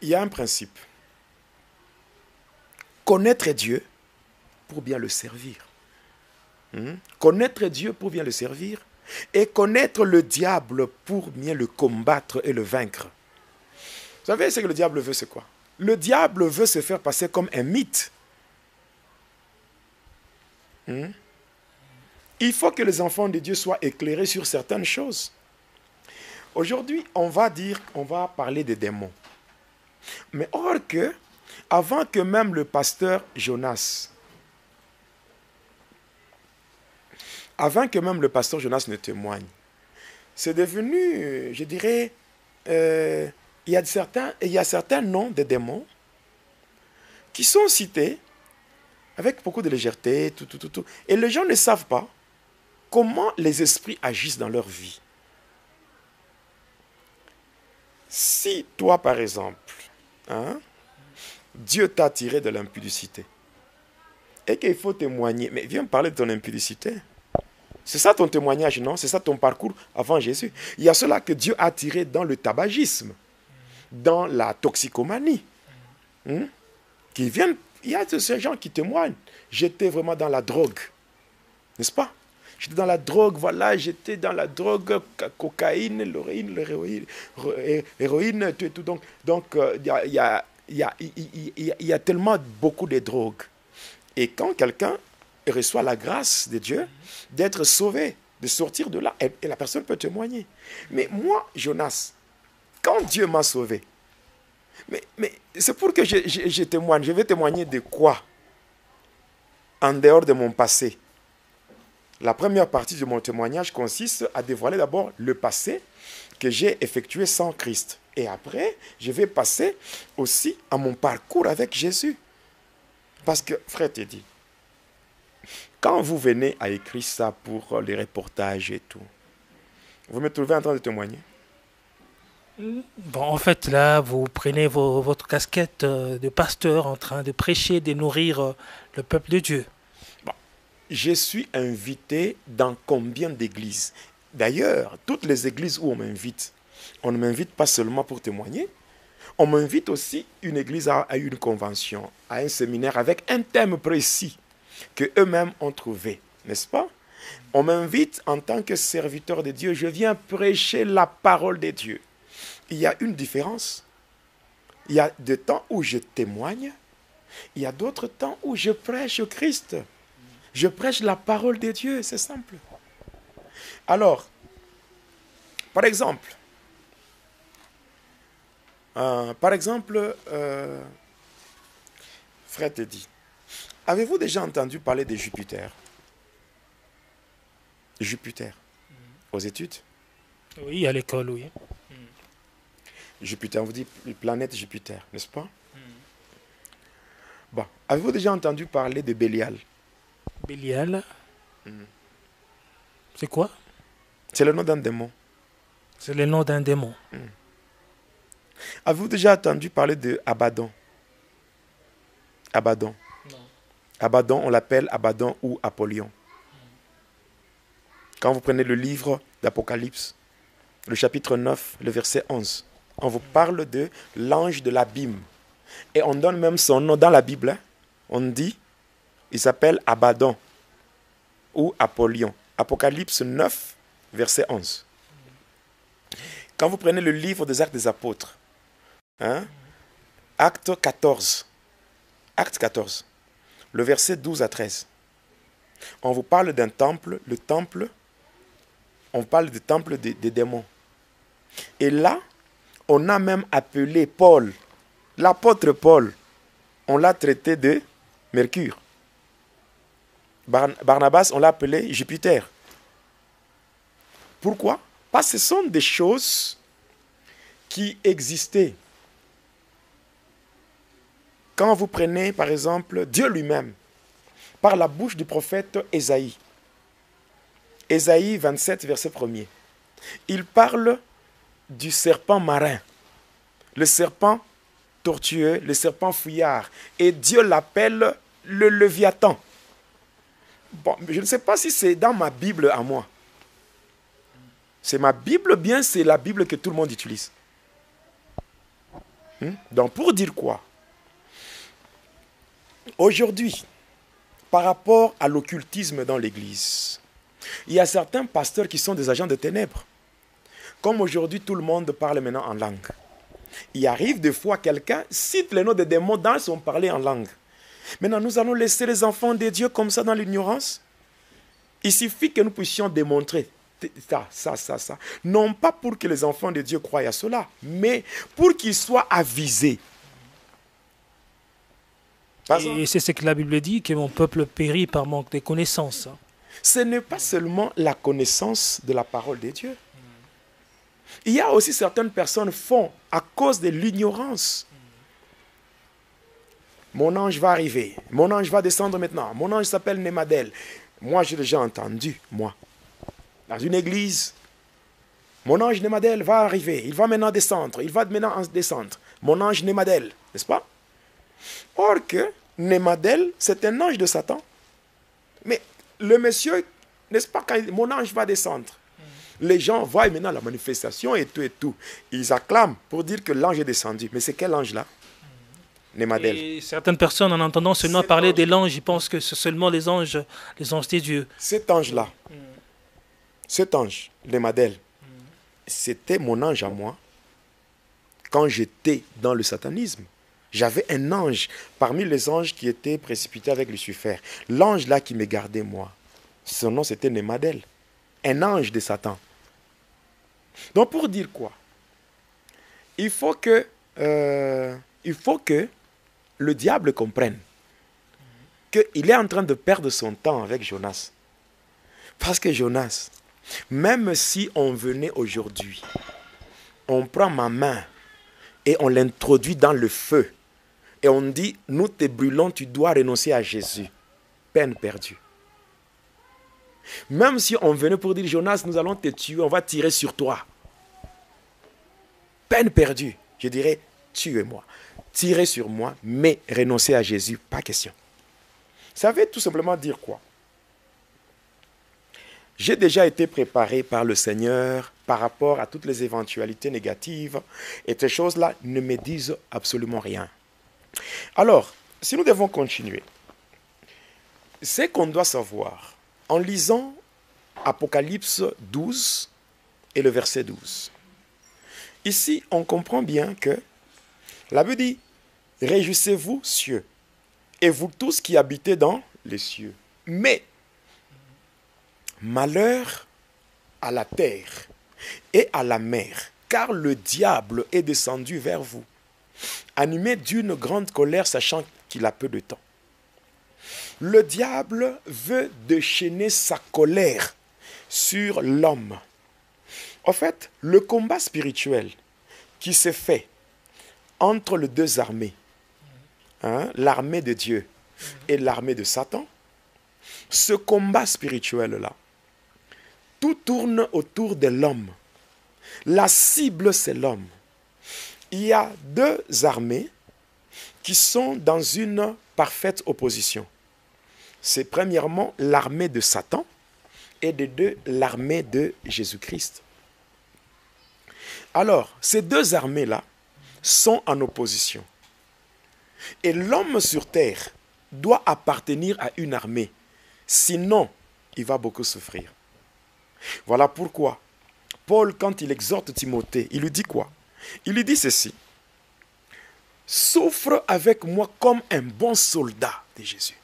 Il y a un principe. Connaître Dieu pour bien le servir. Connaître Dieu pour bien le servir et connaître le diable pour bien le combattre et le vaincre. Vous savez ce que le diable veut, c'est quoi? Le diable veut se faire passer comme un mythe. Il faut que les enfants de Dieu soient éclairés sur certaines choses. Aujourd'hui, on va parler des démons. Mais or que, avant que même le pasteur Jonas ne témoigne, c'est devenu, je dirais, il y a certains noms de démons qui sont cités avec beaucoup de légèreté, tout. Et les gens ne savent pas comment les esprits agissent dans leur vie. Si toi, par exemple, Dieu t'a tiré de l'impudicité et qu'il faut témoigner, mais viens me parler de ton impudicité. C'est ça ton témoignage, non? C'est ça ton parcours avant Jésus. Il y a cela que Dieu a tiré dans le tabagisme, dans la toxicomanie. Qui viennent, il y a de ces gens qui témoignent. J'étais vraiment dans la drogue, n'est-ce pas? J'étais dans la drogue, voilà, j'étais dans la drogue, cocaïne, l'héroïne, tout. Donc, il y a tellement beaucoup de drogues. Et quand quelqu'un reçoit la grâce de Dieu d'être sauvé, de sortir de là, et la personne peut témoigner. Mais moi, Jonas, quand Dieu m'a sauvé, mais c'est pour que je témoigne. Je vais témoigner de quoi? En dehors de mon passé. La première partie de mon témoignage consiste à dévoiler d'abord le passé que j'ai effectué sans Christ. Et après, je vais passer aussi à mon parcours avec Jésus. Parce que, frère Teddy, quand vous venez à écrire ça pour les reportages et tout, vous me trouvez en train de témoigner? Bon, en fait, là, vous prenez votre casquette de pasteur en train de prêcher, de nourrir le peuple de Dieu. Bon, je suis invité dans combien d'églises? D'ailleurs, toutes les églises où on ne m'invite pas seulement pour témoigner, on m'invite aussi une église à une convention, à un séminaire avec un thème précis que eux-mêmes ont trouvé, n'est-ce pas? On m'invite en tant que serviteur de Dieu, je viens prêcher la parole de Dieu. Il y a une différence. Il y a des temps où je témoigne, il y a d'autres temps où je prêche Christ. Je prêche la parole de Dieu, c'est simple. Alors, par exemple, frère Teddy, avez-vous déjà entendu parler de Jupiter? Jupiter, aux études? Oui, à l'école, oui. Jupiter, on vous dit planète Jupiter, n'est-ce pas? Bon, avez-vous déjà entendu parler de Bélial? Bélial, c'est quoi? C'est le nom d'un démon. C'est le nom d'un démon. Avez-vous déjà entendu parler de Abaddon? Abaddon. Non. Abaddon, on l'appelle Abaddon ou Apollyon. Quand vous prenez le livre d'Apocalypse, le chapitre 9, le verset 11, on vous parle de l'ange de l'abîme. Et on donne même son nom dans la Bible. Hein. On dit, il s'appelle Abaddon ou Apollyon. Apocalypse 9, verset 11. Quand vous prenez le livre des Actes des Apôtres, Acte 14, le verset 12 à 13, on vous parle d'un temple, on parle du temple des démons. Et là, on a même appelé Paul, l'apôtre Paul, on l'a traité de Mercure. Barnabas, on l'a appelé Jupiter. Pourquoi? Parce que ce sont des choses qui existaient. Quand vous prenez, par exemple, Dieu lui-même, par la bouche du prophète Ésaïe, Ésaïe 27, verset 1er, il parle du serpent marin, le serpent tortueux, le serpent fouillard, et Dieu l'appelle le Léviathan. Bon, je ne sais pas si c'est dans ma Bible à moi. C'est ma Bible, bien c'est la Bible que tout le monde utilise. Donc pour dire quoi? Aujourd'hui, par rapport à l'occultisme dans l'Église, il y a certains pasteurs qui sont des agents de ténèbres. Comme aujourd'hui, tout le monde parle maintenant en langue. Il arrive des fois quelqu'un cite les noms des démons dans son parler en langue. Maintenant, nous allons laisser les enfants de Dieu comme ça dans l'ignorance. Il suffit que nous puissions démontrer ça. Non pas pour que les enfants de Dieu croient à cela, mais pour qu'ils soient avisés. Et c'est ce que la Bible dit, que mon peuple périt par manque de connaissances. Ce n'est pas seulement la connaissance de la parole de Dieu. Il y a aussi certaines personnes font à cause de l'ignorance. Mon ange va arriver, mon ange va descendre maintenant, mon ange s'appelle Némadel. Moi, j'ai déjà entendu, moi, dans une église, mon ange Némadel va arriver, il va maintenant descendre, mon ange Némadel, n'est-ce pas? Or que Némadel, c'est un ange de Satan. Mais le monsieur, n'est-ce pas, quand mon ange va descendre, les gens voient maintenant la manifestation et tout. Ils acclament pour dire que l'ange est descendu. Mais c'est quel ange là? Némadel. Et certaines personnes, en entendant seulement parler de l'ange, ils pensent que c'est seulement les anges des dieux. Cet ange-là, cet ange, Némadel, c'était mon ange à moi quand j'étais dans le satanisme. J'avais un ange parmi les anges qui étaient précipités avec Lucifer. L'ange là qui me gardait moi, son nom c'était Némadel, un ange de Satan. Donc pour dire quoi? Il faut que le diable comprenne qu'il est en train de perdre son temps avec Jonas. Parce que Jonas, même si on venait aujourd'hui, on prend ma main et on l'introduit dans le feu, et on dit, nous te brûlons, tu dois renoncer à Jésus. Peine perdue. Même si on venait pour dire, Jonas, nous allons te tuer, on va tirer sur toi. Peine perdue. Je dirais, tuez-moi. Tirez sur moi, mais renoncez à Jésus, pas question. Ça veut tout simplement dire quoi? J'ai déjà été préparé par le Seigneur par rapport à toutes les éventualités négatives, et ces choses-là ne me disent absolument rien. Alors, si nous devons continuer, c'est qu'on doit savoir, en lisant Apocalypse 12 et le verset 12. Ici, on comprend bien que la Bible dit, réjouissez-vous, cieux, et vous tous qui habitez dans les cieux. Mais, malheur à la terre et à la mer, car le diable est descendu vers vous, animé d'une grande colère, sachant qu'il a peu de temps. Le diable veut déchaîner sa colère sur l'homme. En fait, le combat spirituel qui s'est fait entre les deux armées, l'armée de Dieu et l'armée de Satan, ce combat spirituel-là, tout tourne autour de l'homme. La cible, c'est l'homme. Il y a deux armées qui sont dans une parfaite opposition. C'est premièrement l'armée de Satan et de deux, l'armée de Jésus-Christ. Alors, ces deux armées-là sont en opposition. Et l'homme sur terre doit appartenir à une armée. Sinon, il va beaucoup souffrir. Voilà pourquoi Paul, quand il exhorte Timothée, il lui dit quoi? Il lui dit ceci. Souffre avec moi comme un bon soldat de Jésus.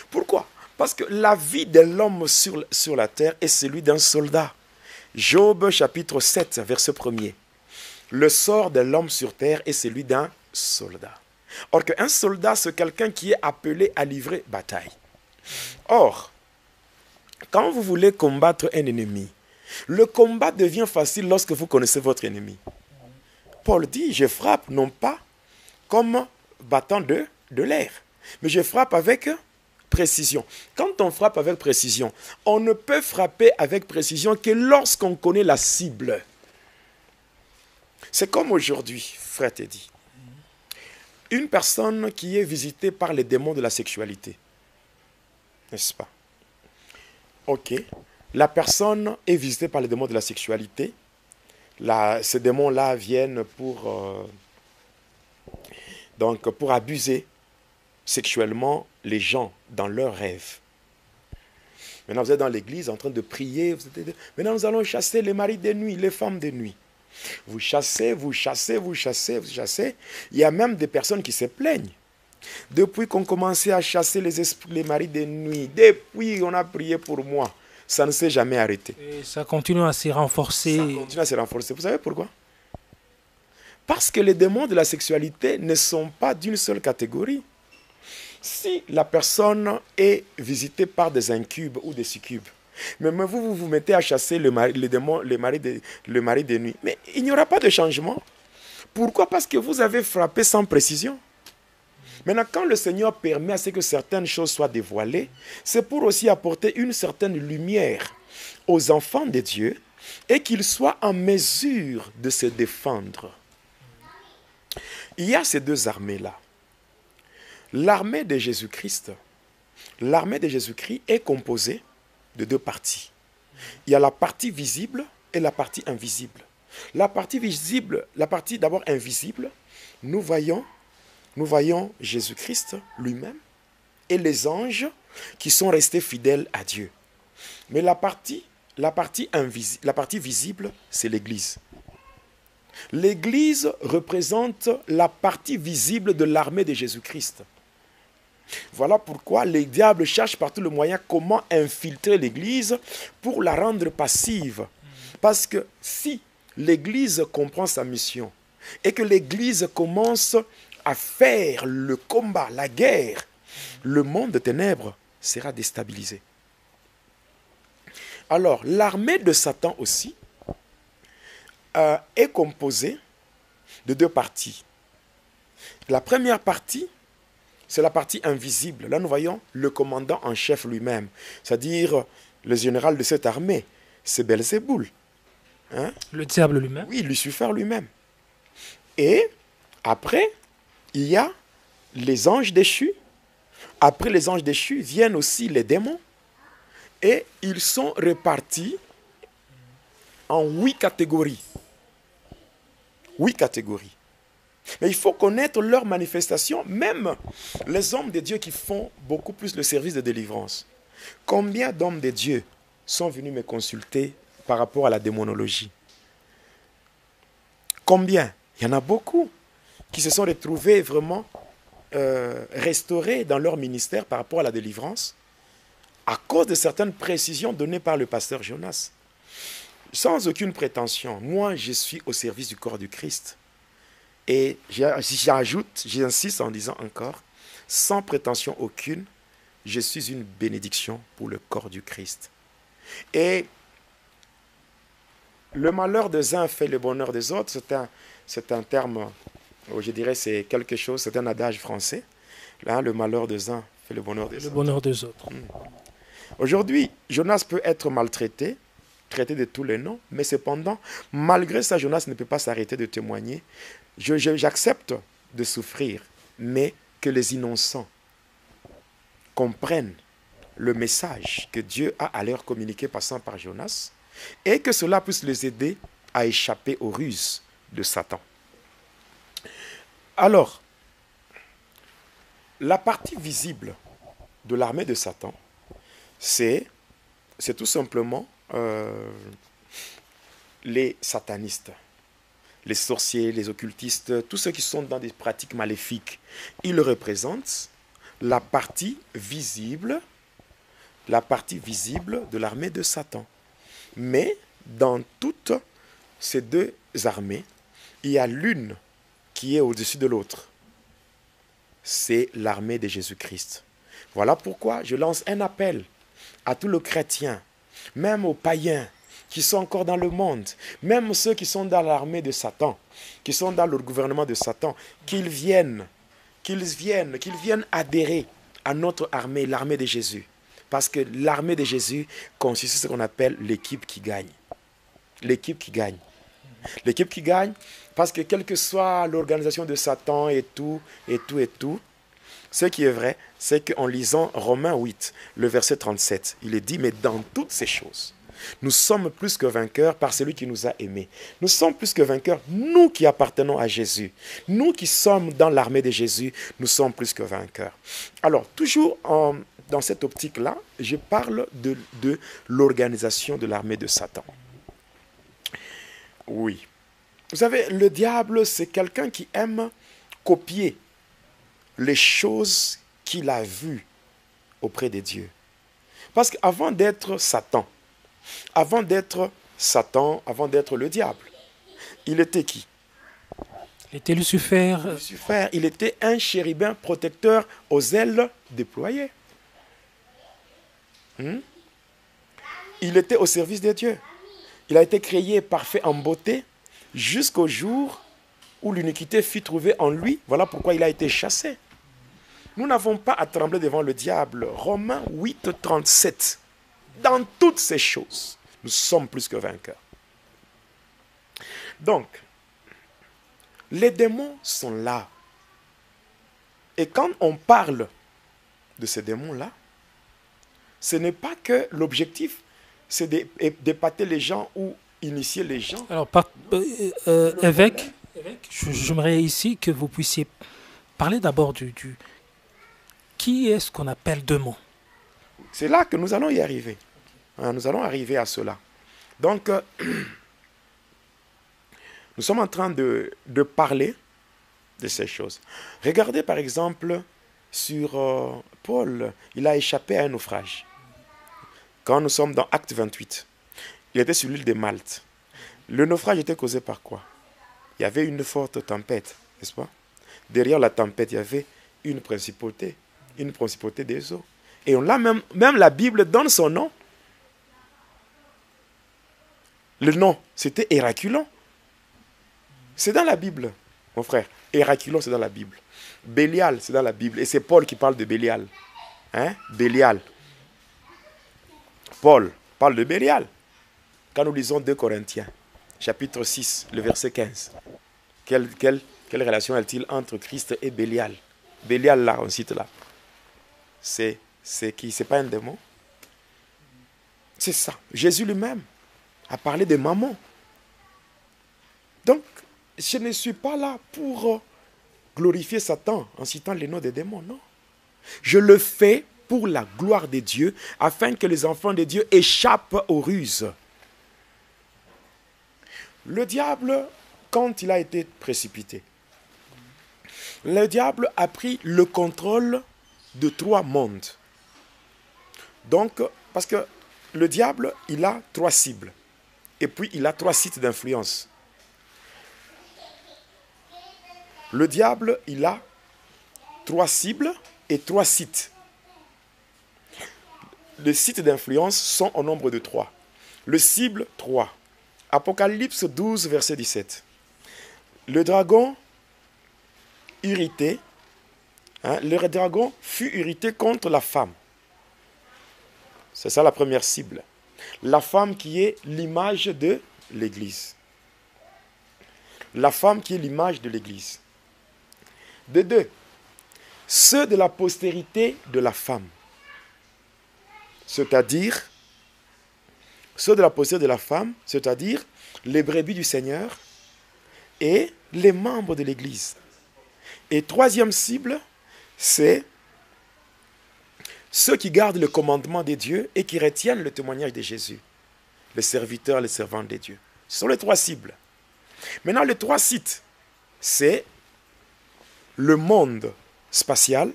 Pourquoi? Parce que la vie de l'homme sur la terre est celui d'un soldat. Job chapitre 7, verset 1er. Le sort de l'homme sur terre est celui d'un soldat. Or qu'un soldat, c'est quelqu'un qui est appelé à livrer bataille. Or, quand vous voulez combattre un ennemi, le combat devient facile lorsque vous connaissez votre ennemi. Paul dit, je frappe non pas comme battant de l'air, mais je frappe avec précision. Quand on frappe avec précision, on ne peut frapper avec précision que lorsqu'on connaît la cible. C'est comme aujourd'hui, frère Teddy. Une personne qui est visitée par les démons de la sexualité. N'est-ce pas? Ok. La personne est visitée par les démons de la sexualité. Ces démons-là viennent pour Donc, pour abuser sexuellement les gens dans leurs rêves. Maintenant, vous êtes dans l'église en train de prier. Maintenant, nous allons chasser les maris de nuit, les femmes de nuit. Vous chassez, vous chassez, vous chassez, vous chassez. Il y a même des personnes qui se plaignent. Depuis qu'on commençait à chasser les maris de nuit, depuis qu'on a prié pour moi, ça ne s'est jamais arrêté. Et ça continue à se renforcer. Ça continue à se renforcer. Vous savez pourquoi? Parce que les démons de la sexualité ne sont pas d'une seule catégorie. Si la personne est visitée par des incubes ou des succubes, mais vous vous mettez à chasser le mari de nuit, mais il n'y aura pas de changement. Pourquoi? Parce que vous avez frappé sans précision. Maintenant, quand le Seigneur permet à ce que certaines choses soient dévoilées, c'est pour aussi apporter une certaine lumière aux enfants de Dieu et qu'ils soient en mesure de se défendre. Il y a ces deux armées-là. L'armée de Jésus-Christ est composée de deux parties. Il y a la partie visible et la partie invisible. La partie visible, la partie d'abord invisible, nous voyons Jésus-Christ lui-même et les anges qui sont restés fidèles à Dieu. Mais la partie visible, c'est l'Église. L'Église représente la partie visible de l'armée de Jésus-Christ. Voilà pourquoi les diables cherchent par tous les moyens comment infiltrer l'Église pour la rendre passive. Parce que si l'Église comprend sa mission et que l'Église commence à faire le combat, la guerre, le monde de ténèbres sera déstabilisé. Alors, l'armée de Satan aussi est composée de deux parties. La première partie, c'est la partie invisible. Là, nous voyons le commandant en chef lui-même, c'est-à-dire le général de cette armée, c'est Belzéboul. Hein? Le diable lui-même. Oui, Lucifer lui-même. Et après, il y a les anges déchus. Après les anges déchus viennent aussi les démons. Et ils sont répartis en 8 catégories. 8 catégories. Mais il faut connaître leurs manifestations, même les hommes de Dieu qui font beaucoup plus le service de délivrance. Combien d'hommes de Dieu sont venus me consulter par rapport à la démonologie? Combien? Il y en a beaucoup qui se sont retrouvés vraiment restaurés dans leur ministère par rapport à la délivrance à cause de certaines précisions données par le pasteur Jonas. Sans aucune prétention, moi je suis au service du corps du Christ. Et j'insiste en disant encore, sans prétention aucune, je suis une bénédiction pour le corps du Christ. Et le malheur des uns fait le bonheur des autres, c'est un terme, je dirais c'est quelque chose, c'est un adage français. Là, le malheur des uns fait le bonheur des autres. Le bonheur des autres. Aujourd'hui, Jonas peut être maltraité, traité de tous les noms, mais cependant, malgré ça, Jonas ne peut pas s'arrêter de témoigner. J'accepte de souffrir, mais que les innocents comprennent le message que Dieu a à leur communiquer passant par Jonas et que cela puisse les aider à échapper aux ruses de Satan. Alors, la partie visible de l'armée de Satan, c'est tout simplement les satanistes, les sorciers, les occultistes, tous ceux qui sont dans des pratiques maléfiques. Ils représentent la partie visible de l'armée de Satan. Mais dans toutes ces deux armées, il y a l'une qui est au-dessus de l'autre. C'est l'armée de Jésus-Christ. Voilà pourquoi je lance un appel à tous les chrétiens, même aux païens qui sont encore dans le monde, même ceux qui sont dans l'armée de Satan, qui sont dans le gouvernement de Satan, qu'ils viennent adhérer à notre armée, l'armée de Jésus. Parce que l'armée de Jésus consiste en ce qu'on appelle l'équipe qui gagne. L'équipe qui gagne. L'équipe qui gagne, parce que quelle que soit l'organisation de Satan et tout, ce qui est vrai, c'est qu'en lisant Romains 8, le verset 37, il est dit, mais dans toutes ces choses, Nous sommes plus que vainqueurs par celui qui nous a aimés. Nous sommes plus que vainqueurs, nous qui appartenons à Jésus. Nous qui sommes dans l'armée de Jésus, nous sommes plus que vainqueurs. Alors, toujours dans cette optique-là, je parle de l'organisation de l'armée de Satan. Oui. Vous savez, le diable, c'est quelqu'un qui aime copier les choses qu'il a vues auprès de Dieu. Parce qu'avant d'être Satan, avant d'être le diable, il était qui? Il était Lucifer. Lucifer, il était un chérubin protecteur aux ailes déployées. Il était au service de Dieu. Il a été créé parfait en beauté jusqu'au jour où l'iniquité fut trouvée en lui. Voilà pourquoi il a été chassé. Nous n'avons pas à trembler devant le diable. Romains 8, 37. Dans toutes ces choses, nous sommes plus que vainqueurs. Donc, les démons sont là. Et quand on parle de ces démons-là, ce n'est pas que l'objectif, c'est d'épater les gens ou initier les gens. Alors, évêque, j'aimerais ici que vous puissiez parler d'abord du qui est ce qu'on appelle démon. C'est là que nous allons y arriver. Nous allons arriver à cela. Donc, nous sommes en train de parler de ces choses. Regardez par exemple sur Paul, il a échappé à un naufrage. Quand nous sommes dans Acte 28, il était sur l'île de Malte. Le naufrage était causé par quoi? Il y avait une forte tempête, n'est-ce pas? Derrière la tempête, il y avait une principauté des eaux. Et on l'a même la Bible donne son nom. Le nom, c'était Héraculon. C'est dans la Bible, mon frère. Héraculon, c'est dans la Bible. Bélial, c'est dans la Bible. Et c'est Paul qui parle de Bélial. Hein? Bélial. Paul parle de Bélial. Quand nous lisons 2 Corinthiens, chapitre 6, le verset 15, quelle relation est-il entre Christ et Bélial? Bélial, là, on cite là. C'est qui? C'est pas un démon? C'est ça. Jésus lui-même a parlé de mammon. Donc, je ne suis pas là pour glorifier Satan en citant les noms des démons, non. Je le fais pour la gloire de Dieu, afin que les enfants de Dieu échappent aux ruses. Le diable, quand il a été précipité, le diable a pris le contrôle de 3 mondes. Donc, parce que le diable, il a 3 cibles. Et puis, il a 3 sites d'influence. Le diable, il a 3 cibles et 3 sites. Les sites d'influence sont au nombre de 3. Le cible, 3. Apocalypse 12, verset 17. Le dragon irrité, le dragon fut irrité contre la femme. C'est ça la première cible. La femme qui est l'image de l'Église. La femme qui est l'image de l'Église. De 2, ceux de la postérité de la femme. C'est-à-dire, ceux de la postérité de la femme, c'est-à-dire les brebis du Seigneur et les membres de l'Église. Et 3e cible, c'est ceux qui gardent le commandement de Dieu et qui retiennent le témoignage de Jésus. Les serviteurs, les servants de Dieu. Ce sont les 3 cibles. Maintenant, les 3 sites, c'est le monde spatial,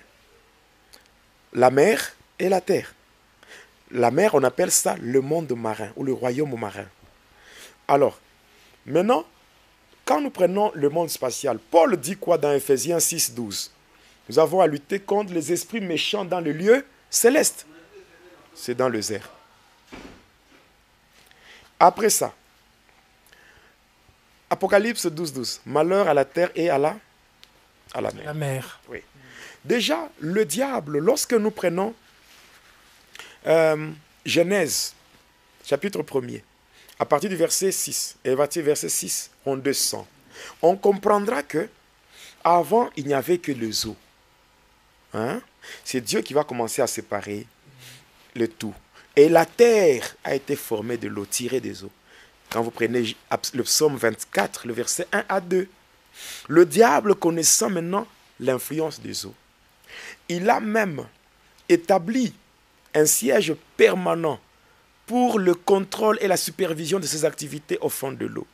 la mer et la terre. La mer, on appelle ça le monde marin ou le royaume marin. Alors, maintenant, quand nous prenons le monde spatial, Paul dit quoi dans Ephésiens 6, 12? Nous avons à lutter contre les esprits méchants dans le lieu céleste. C'est dans le air. Après ça, Apocalypse 12, 12. Malheur à la terre et à la mer. La mer. Oui. Déjà, le diable, lorsque nous prenons Genèse, chapitre 1er, à partir du verset 6, et verset 6, on descend. On comprendra que avant, il n'y avait que les eaux. C'est Dieu qui va commencer à séparer le tout. Et la terre a été formée de l'eau, tirée des eaux. Quand vous prenez le psaume 24, le verset 1 à 2, le diable, connaissant maintenant l'influence des eaux, il a même établi un siège permanent pour le contrôle et la supervision de ses activités au fond de l'eau.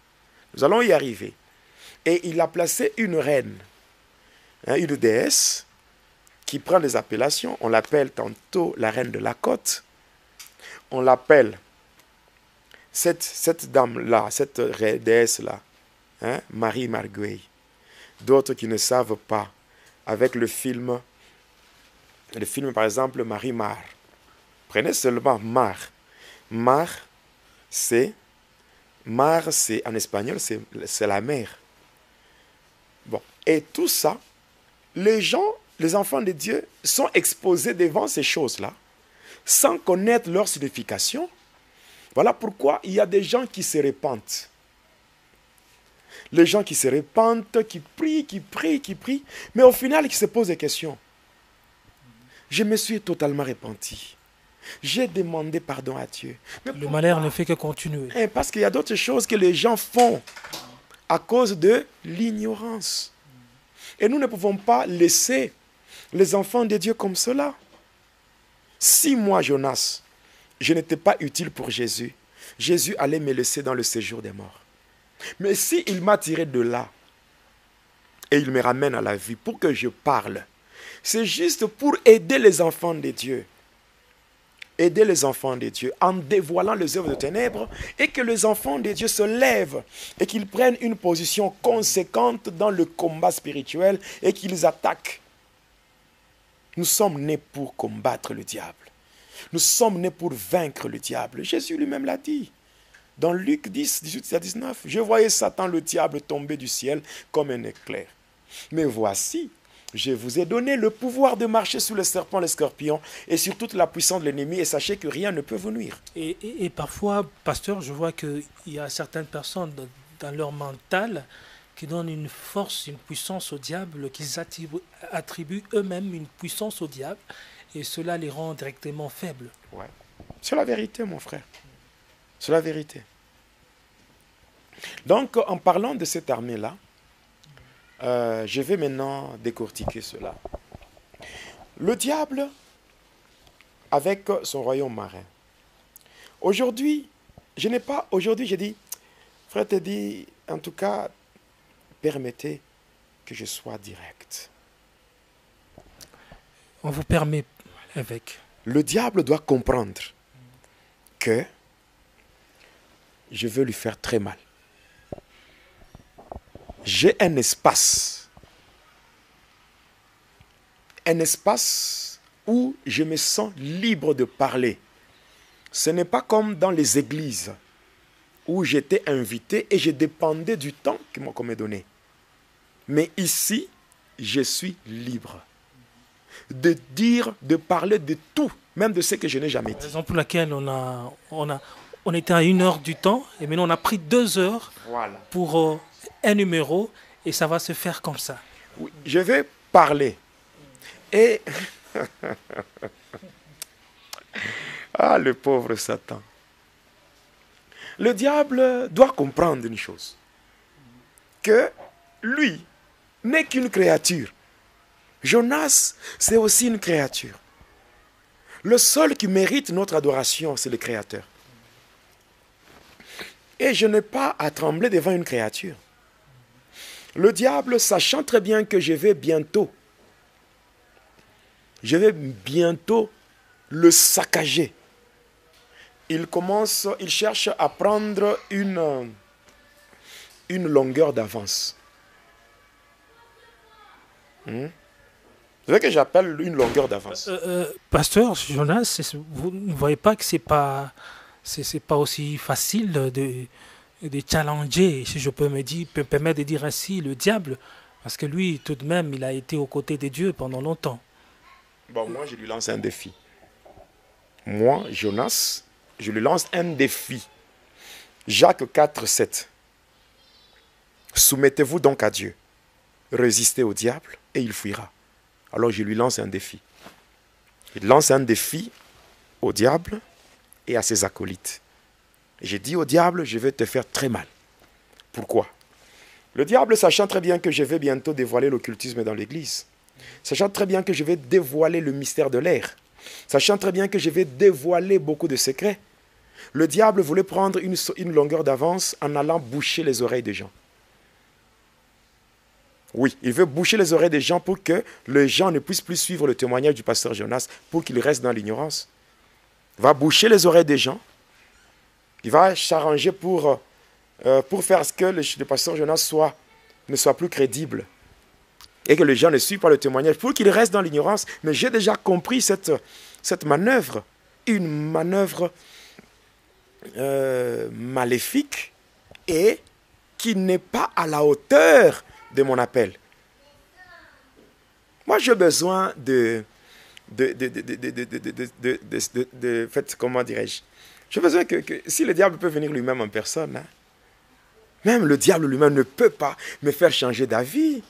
Nous allons y arriver. Et il a placé une reine, une déesse, qui prend des appellations. On l'appelle tantôt la reine de la côte. On l'appelle, cette dame-là, cette déesse-là, Marie Marguerite. D'autres qui ne savent pas, avec le film par exemple Marie Mar. Prenez seulement Mar. Mar, c'est en espagnol, c'est la mer. Bon. Et tout ça, les gens, les enfants de Dieu, sont exposés devant ces choses-là, sans connaître leur signification. Voilà pourquoi il y a des gens qui se repentent. Les gens qui se repentent, qui prient, mais au final, qui se posent des questions. Je me suis totalement repenti. J'ai demandé pardon à Dieu. Mais le malheur ne fait que continuer. Parce qu'il y a d'autres choses que les gens font à cause de l'ignorance. Et nous ne pouvons pas laisser les enfants de Dieu comme cela. Si moi, Jonas, je n'étais pas utile pour Jésus, Jésus allait me laisser dans le séjour des morts. Mais s'il m'a tiré de là et il me ramène à la vie pour que je parle, c'est juste pour aider les enfants de Dieu. Aider les enfants de Dieu en dévoilant les œuvres de ténèbres et que les enfants de Dieu se lèvent et qu'ils prennent une position conséquente dans le combat spirituel et qu'ils attaquent. Nous sommes nés pour combattre le diable. Nous sommes nés pour vaincre le diable. Jésus lui-même l'a dit. Dans Luc 10, 18 à 19, je voyais Satan, le diable, tomber du ciel comme un éclair. Mais voici, je vous ai donné le pouvoir de marcher sur les serpents, les scorpions et sur toute la puissance de l'ennemi et sachez que rien ne peut vous nuire. Et parfois, pasteur, je vois qu'il y a certaines personnes dans leur mental qui donnent une force, une puissance au diable, qu'ils attribuent eux-mêmes une puissance au diable et cela les rend directement faibles. Ouais. C'est la vérité, mon frère. C'est la vérité. Donc, en parlant de cette armée-là, je vais maintenant décortiquer cela. Le diable, avec son royaume marin. Aujourd'hui, j'ai dit, frère te dit, en tout cas, permettez que je sois direct. On vous permet avec. Le diable doit comprendre que je veux lui faire très mal. J'ai un espace où je me sens libre de parler. Ce n'est pas comme dans les églises où j'étais invité et je dépendais du temps qu'on me donnait. Mais ici, je suis libre de dire, de parler de tout, même de ce que je n'ai jamais dit. La raison pour laquelle on était à 1 heure du temps et maintenant on a pris 2 heures pour un numéro et ça va se faire comme ça. Oui, je vais parler. Et ah, le pauvre Satan. Le diable doit comprendre une chose. Que lui n'est qu'une créature. Jonas, c'est aussi une créature. Le seul qui mérite notre adoration, c'est le Créateur. Et je n'ai pas à trembler devant une créature. Le diable, sachant très bien que je vais bientôt le saccager. Il cherche à prendre une longueur d'avance. C'est ce que j'appelle une longueur d'avance. Pasteur Jonas, vous ne voyez pas que c'est pas aussi facile de challenger, si je peux me permettre de dire ainsi, le diable, parce que lui, tout de même, il a été aux côtés de Dieu pendant longtemps. Bon, moi, je lui lance un défi. Moi, Jonas, je lui lance un défi. Jacques 4, 7. Soumettez-vous donc à Dieu. Résistez au diable et il fuira. Alors je lui lance un défi. Il lance un défi au diable et à ses acolytes. J'ai dit au diable, je vais te faire très mal. Pourquoi? Le diable, sachant très bien que je vais bientôt dévoiler l'occultisme dans l'église, sachant très bien que je vais dévoiler le mystère de l'air, sachant très bien que je vais dévoiler beaucoup de secrets, le diable voulait prendre une longueur d'avance en allant boucher les oreilles des gens. Oui, il veut boucher les oreilles des gens pour que les gens ne puissent plus suivre le témoignage du pasteur Jonas, pour qu'ils restent dans l'ignorance. Il va boucher les oreilles des gens. Il va s'arranger pour faire ce que le pasteur Jonas ne soit plus crédible. Et que les gens ne suivent pas le témoignage, pour qu'ils restent dans l'ignorance. Mais j'ai déjà compris cette manœuvre. Une manœuvre maléfique et qui n'est pas à la hauteur de mon appel. Moi, j'ai besoin comment dirais-je? J'ai besoin que si le diable peut venir lui-même en personne, hein, même le diable lui-même ne peut pas me faire changer d'avis.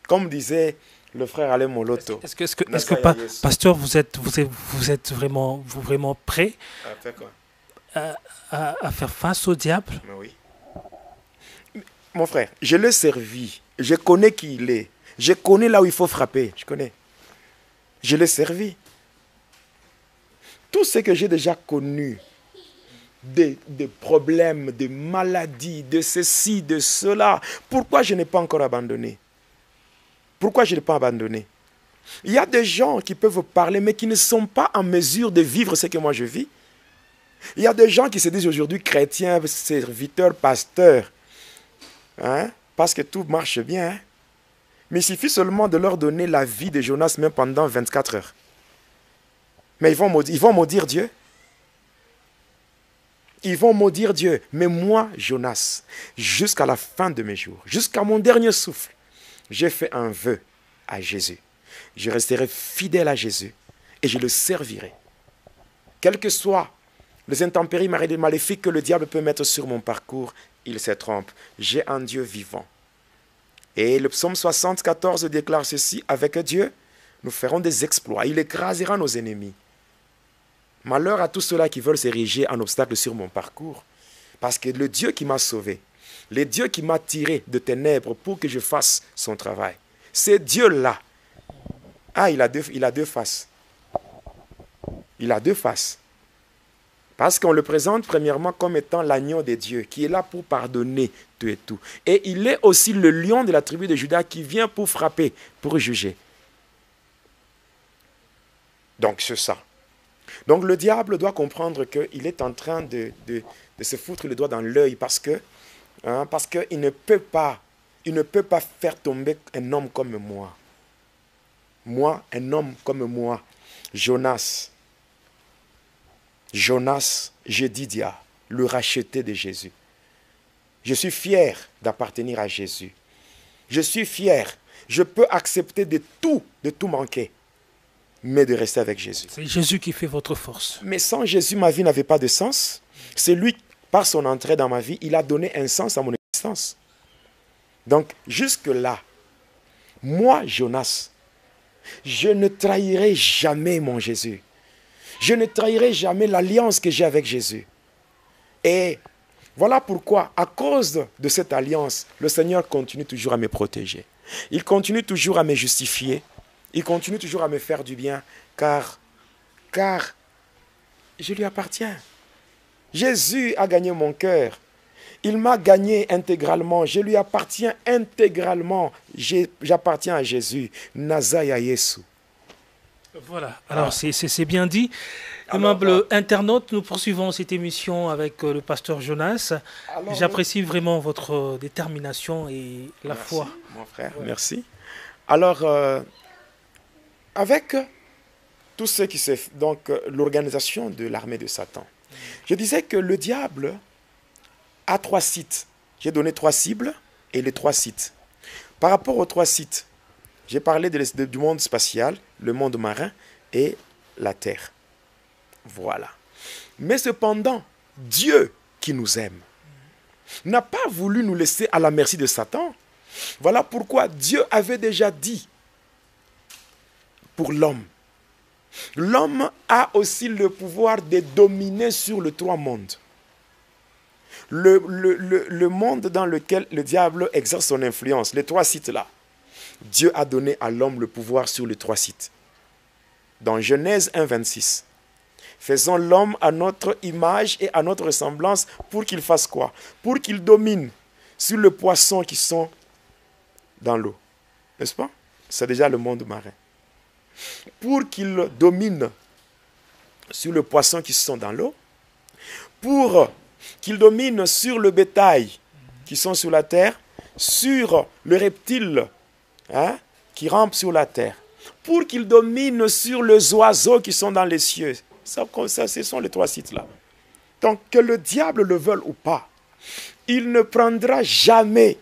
Comme disait le frère Alain Moloto. Est-ce que pasteur, vous êtes vraiment prêt à faire quoi? À faire face au diable? Oui. Mon frère, je l'ai servi. Je connais qui il est. Je connais là où il faut frapper. Je connais. Je l'ai servi. Tout ce que j'ai déjà connu, des problèmes, des maladies, de ceci, de cela, pourquoi je n'ai pas encore abandonné? Pourquoi je n'ai pas abandonné? Il y a des gens qui peuvent parler, mais qui ne sont pas en mesure de vivre ce que moi je vis. Il y a des gens qui se disent aujourd'hui chrétiens, serviteurs, pasteurs. Hein? Parce que tout marche bien. Hein? Mais il suffit seulement de leur donner la vie de Jonas, même pendant 24 heures. Mais ils vont maudire Dieu. Ils vont maudire Dieu. Mais moi, Jonas, jusqu'à la fin de mes jours, jusqu'à mon dernier souffle, j'ai fait un vœu à Jésus. Je resterai fidèle à Jésus et je le servirai. Quels que soient les intempéries maléfiques que le diable peut mettre sur mon parcours, il se trompe. J'ai un Dieu vivant. Et le psaume 74 déclare ceci: avec Dieu, nous ferons des exploits. Il écrasera nos ennemis. Malheur à tous ceux-là qui veulent s'ériger en obstacle sur mon parcours. Parce que le Dieu qui m'a sauvé, le Dieu qui m'a tiré de ténèbres pour que je fasse son travail, c'est Dieu-là. Ah, il a deux faces. Il a deux faces. Parce qu'on le présente premièrement comme étant l'agneau de Dieu, qui est là pour pardonner tout et tout. Et il est aussi le lion de la tribu de Juda qui vient pour frapper, pour juger. Donc c'est ça. Donc le diable doit comprendre qu'il est en train de se foutre le doigt dans l'œil parce qu'il ne peut pas faire tomber un homme comme moi. Moi, un homme comme moi, Jonas, Jédidia, le racheté de Jésus. Je suis fier d'appartenir à Jésus. Je suis fier. Je peux accepter de tout manquer, mais de rester avec Jésus. C'est Jésus qui fait votre force. Mais sans Jésus, ma vie n'avait pas de sens. C'est lui, par son entrée dans ma vie, il a donné un sens à mon existence. Donc, jusque-là, moi, Jonas, je ne trahirai jamais mon Jésus. Je ne trahirai jamais l'alliance que j'ai avec Jésus. Et voilà pourquoi, à cause de cette alliance, le Seigneur continue toujours à me protéger. Il continue toujours à me justifier. Il continue toujours à me faire du bien, car je lui appartiens. Jésus a gagné mon cœur. Il m'a gagné intégralement. Je lui appartiens intégralement. J'appartiens à Jésus. Nazaya Yesu. Voilà, alors c'est bien dit. Aimable internaute, nous poursuivons cette émission avec le pasteur Jonas. J'apprécie vraiment votre détermination et la foi. Mon frère, merci. Alors, avec tout ce qui se fait, donc l'organisation de l'armée de Satan, je disais que le diable a 3 sites. J'ai donné 3 cibles et les 3 sites. Par rapport aux 3 sites, j'ai parlé du monde spatial, le monde marin et la terre. Voilà. Mais cependant, Dieu qui nous aime n'a pas voulu nous laisser à la merci de Satan. Voilà pourquoi Dieu avait déjà dit pour l'homme l'homme a aussi le pouvoir de dominer sur les trois mondes. Le monde dans lequel le diable exerce son influence, les trois sites-là, Dieu a donné à l'homme le pouvoir sur les trois sites. Dans Genèse 1, 26, faisons l'homme à notre image et à notre ressemblance pour qu'il fasse quoi? Pour qu'il domine sur les poissons qui sont dans l'eau. N'est-ce pas? C'est déjà le monde marin. Pour qu'il domine sur les poissons qui sont dans l'eau, pour qu'il domine sur le bétail qui sont sur la terre, sur le reptile qui rampe sur la terre, pour qu'il domine sur les oiseaux qui sont dans les cieux. Ça, ce sont les trois sites-là. Donc, que le diable le veuille ou pas, il ne prendra jamais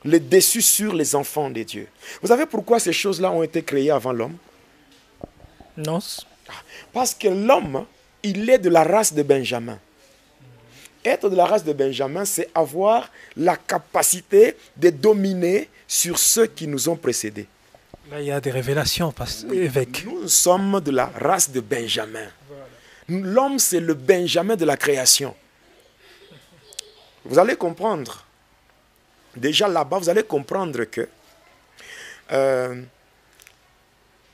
le dessus sur les enfants de Dieu. Vous savez pourquoi ces choses-là ont été créées avant l'homme? Non. Parce que l'homme, il est de la race de Benjamin. Être de la race de Benjamin, c'est avoir la capacité de dominer sur ceux qui nous ont précédés. Là, il y a des révélations, évêque. Nous sommes de la race de Benjamin. Voilà. L'homme, c'est le Benjamin de la création. Vous allez comprendre. Déjà là-bas, vous allez comprendre que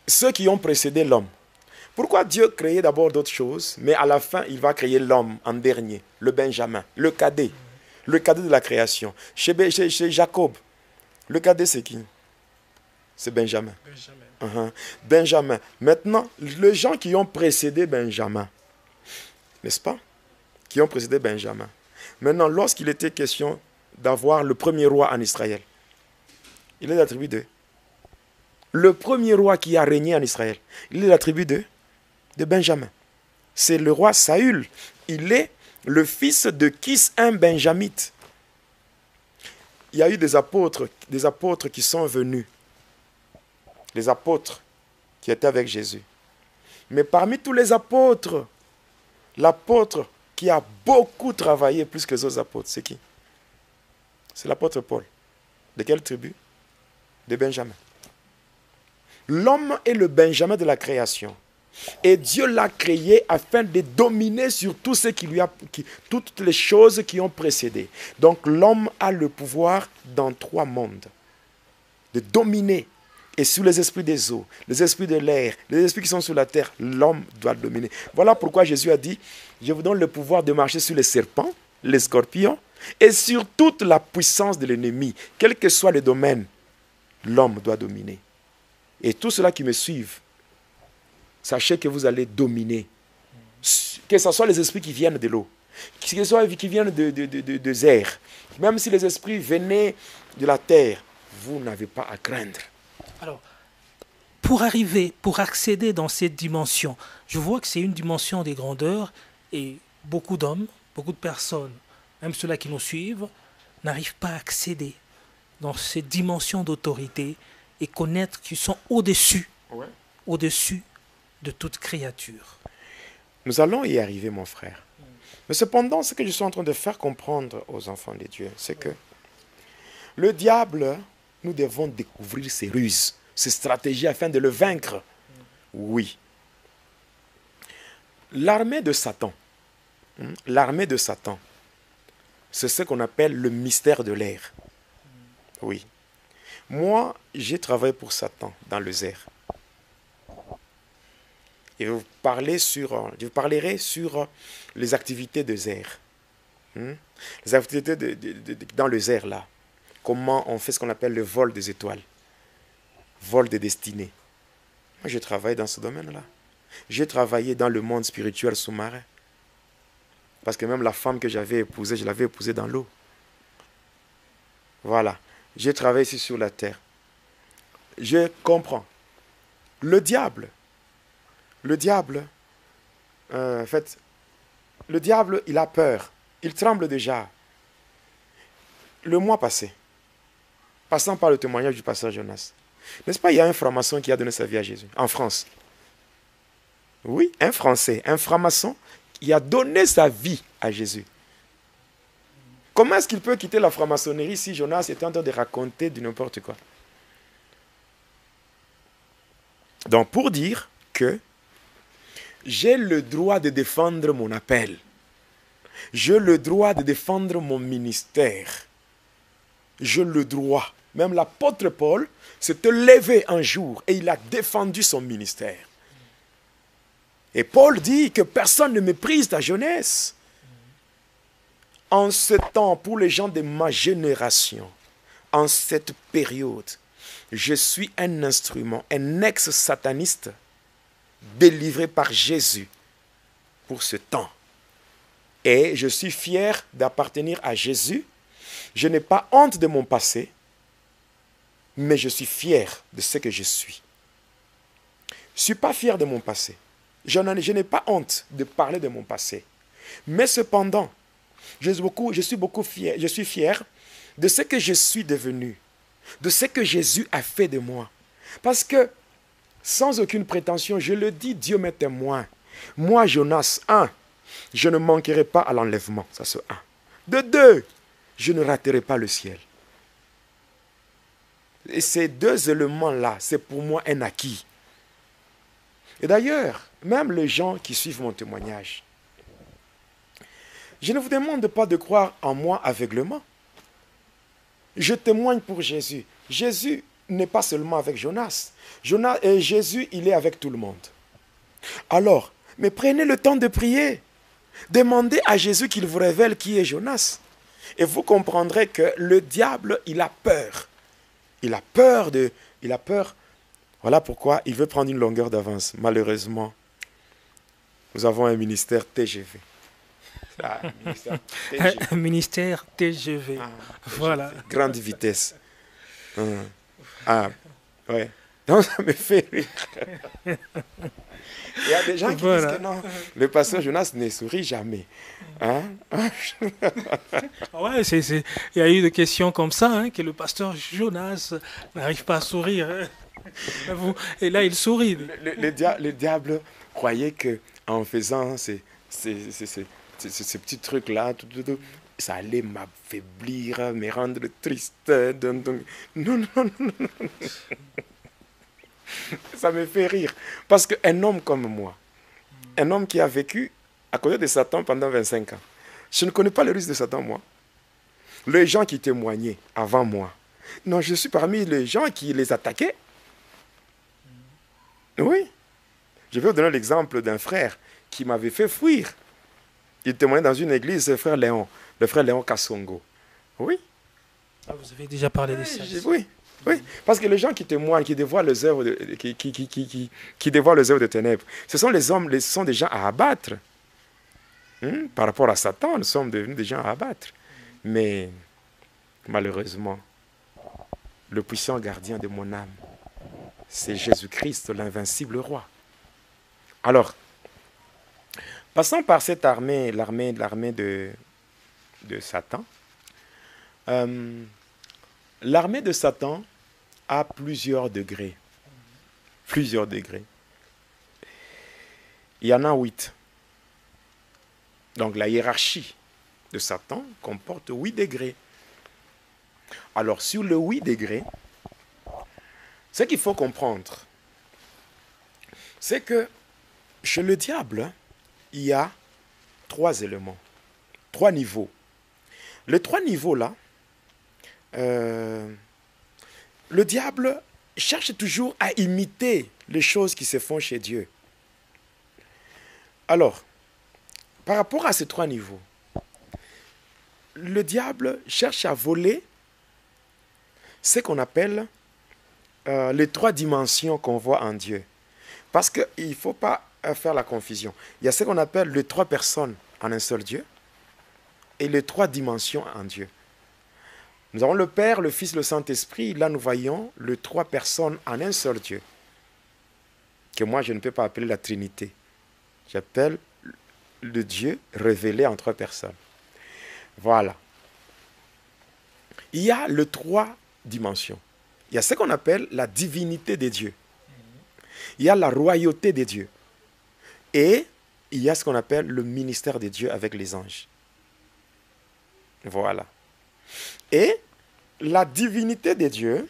ceux qui ont précédé l'homme, pourquoi Dieu créait d'abord d'autres choses, mais à la fin, il va créer l'homme en dernier, le Benjamin, le cadet de la création. Chez Jacob, le cadet, c'est qui? C'est Benjamin. Benjamin. Maintenant, les gens qui ont précédé Benjamin, n'est-ce pas? Qui ont précédé Benjamin. Maintenant, lorsqu'il était question d'avoir le premier roi en Israël, il est de la tribu de... Le premier roi qui a régné en Israël, il est de la tribu de Benjamin. C'est le roi Saül. Il est le fils de Kis, un benjamite. Il y a eu des apôtres qui sont venus. Les apôtres qui étaient avec Jésus. Mais parmi tous les apôtres, l'apôtre qui a beaucoup travaillé plus que les autres apôtres, c'est qui? C'est l'apôtre Paul. De quelle tribu? De Benjamin. L'homme est le Benjamin de la création. Et Dieu l'a créé afin de dominer sur tout ce toutes les choses qui ont précédé. Donc l'homme a le pouvoir dans trois mondes. De dominer. Et sur les esprits des eaux, les esprits de l'air, les esprits qui sont sur la terre, l'homme doit dominer. Voilà pourquoi Jésus a dit, je vous donne le pouvoir de marcher sur les serpents, les scorpions, et sur toute la puissance de l'ennemi. Quel que soit le domaine, l'homme doit dominer. Et tous ceux-là qui me suivent, sachez que vous allez dominer. Que ce soit les esprits qui viennent de l'eau, que ce soit qui viennent des airs, même si les esprits venaient de la terre, vous n'avez pas à craindre. Alors, pour accéder dans cette dimension, je vois que c'est une dimension des grandeurs et beaucoup d'hommes, beaucoup de personnes, même ceux-là qui nous suivent, n'arrivent pas à accéder dans cette dimension d'autorité et connaître qu'ils sont au-dessus de toute créature. Nous allons y arriver, mon frère. Mais cependant, ce que je suis en train de faire comprendre aux enfants de Dieu, c'est que le diable, nous devons découvrir ses ruses, ses stratégies afin de le vaincre. Oui. L'armée de Satan, c'est ce qu'on appelle le mystère de l'air. Oui. Moi, j'ai travaillé pour Satan dans le air. Et je vous parlerai sur les activités de Zer. Les activités dans le Zer, là. Comment on fait ce qu'on appelle le vol des étoiles. Vol des destinées. Moi, j'ai travaillé dans ce domaine-là. J'ai travaillé dans le monde spirituel sous-marin. Parce que même la femme que j'avais épousée, je l'avais épousée dans l'eau. Voilà. J'ai travaillé ici sur la terre. Je comprends. Le diable, en fait, le diable, il a peur. Il tremble déjà. Le mois passé, passant par le témoignage du pasteur Jonas, n'est-ce pas, il y a un franc-maçon qui a donné sa vie à Jésus, en France. Oui, un Français, un franc-maçon qui a donné sa vie à Jésus. Comment est-ce qu'il peut quitter la franc-maçonnerie si Jonas est en train de raconter du n'importe quoi? Donc, pour dire que j'ai le droit de défendre mon appel. J'ai le droit de défendre mon ministère. J'ai le droit. Même l'apôtre Paul s'était levé un jour et il a défendu son ministère. Et Paul dit que personne ne méprise ta jeunesse. En ce temps, pour les gens de ma génération, en cette période, je suis un instrument, un ex-sataniste délivré par Jésus pour ce temps. Et je suis fier d'appartenir à Jésus. Je n'ai pas honte de mon passé, mais je suis fier de ce que je suis. Je ne suis pas fier de mon passé. Je n'ai pas honte de parler de mon passé. Mais cependant, je suis fier de ce que je suis devenu, de ce que Jésus a fait de moi. Parce que, sans aucune prétention, je le dis, Dieu m'est témoin. Moi, Jonas, je ne manquerai pas à l'enlèvement, ça c'est un. De deux, je ne raterai pas le ciel. Et ces deux éléments-là, c'est pour moi un acquis. Et d'ailleurs, même les gens qui suivent mon témoignage, je ne vous demande pas de croire en moi aveuglément. Je témoigne pour Jésus. Jésus n'est pas seulement avec Jonas. Jésus, il est avec tout le monde. Alors, mais prenez le temps de prier. Demandez à Jésus qu'il vous révèle qui est Jonas. Et vous comprendrez que le diable, il a peur. Il a peur. Voilà pourquoi il veut prendre une longueur d'avance. Malheureusement, nous avons un ministère TGV. Un ministère TGV. Voilà. Grande vitesse. Ouais. Donc ça me fait rire. Il y a des gens qui disent que non, le pasteur Jonas ne sourit jamais. Ouais, il y a eu des questions comme ça, que le pasteur Jonas n'arrive pas à sourire. Et là, il sourit. Le diable croyait qu'en faisant ces petits trucs-là, ça allait m'affaiblir, me rendre triste. Non. Ça me fait rire. Parce qu'un homme comme moi, un homme qui a vécu à côté de Satan pendant 25 ans, je ne connais pas le risque de Satan, moi. Les gens qui témoignaient avant moi, non, je suis parmi les gens qui les attaquaient. Oui. Je vais vous donner l'exemple d'un frère qui m'avait fait fuir. Il témoignait dans une église, le frère Léon Kassongo. Oui. Ah, vous avez déjà parlé de ça. Oui. Parce que les gens qui témoignent, qui dévoilent les œuvres de ténèbres, ce sont des gens à abattre. Par rapport à Satan, nous sommes devenus des gens à abattre. Mais malheureusement, le puissant gardien de mon âme, c'est Jésus-Christ, l'invincible roi. Alors, passons par cette l'armée de Satan. L'armée de Satan a plusieurs degrés. Plusieurs degrés. Il y en a 8. Donc la hiérarchie de Satan comporte 8 degrés. Alors sur le 8 degrés, ce qu'il faut comprendre, c'est que chez le diable, il y a 3 éléments, 3 niveaux. Les 3 niveaux-là, le diable cherche toujours à imiter les choses qui se font chez Dieu. Alors, par rapport à ces 3 niveaux, le diable cherche à voler ce qu'on appelle les 3 dimensions qu'on voit en Dieu. Parce qu'il ne faut pas faire la confusion. Il y a ce qu'on appelle les 3 personnes en un seul Dieu et les 3 dimensions en Dieu. Nous avons le Père, le Fils, le Saint-Esprit. Là, nous voyons les 3 personnes en un seul Dieu, que moi, je ne peux pas appeler la Trinité. J'appelle le Dieu révélé en 3 personnes. Voilà. Il y a les 3 dimensions. Il y a ce qu'on appelle la divinité de Dieu. Il y a la royauté de Dieu. Et il y a ce qu'on appelle le ministère de Dieu avec les anges. Voilà. Et la divinité de Dieu,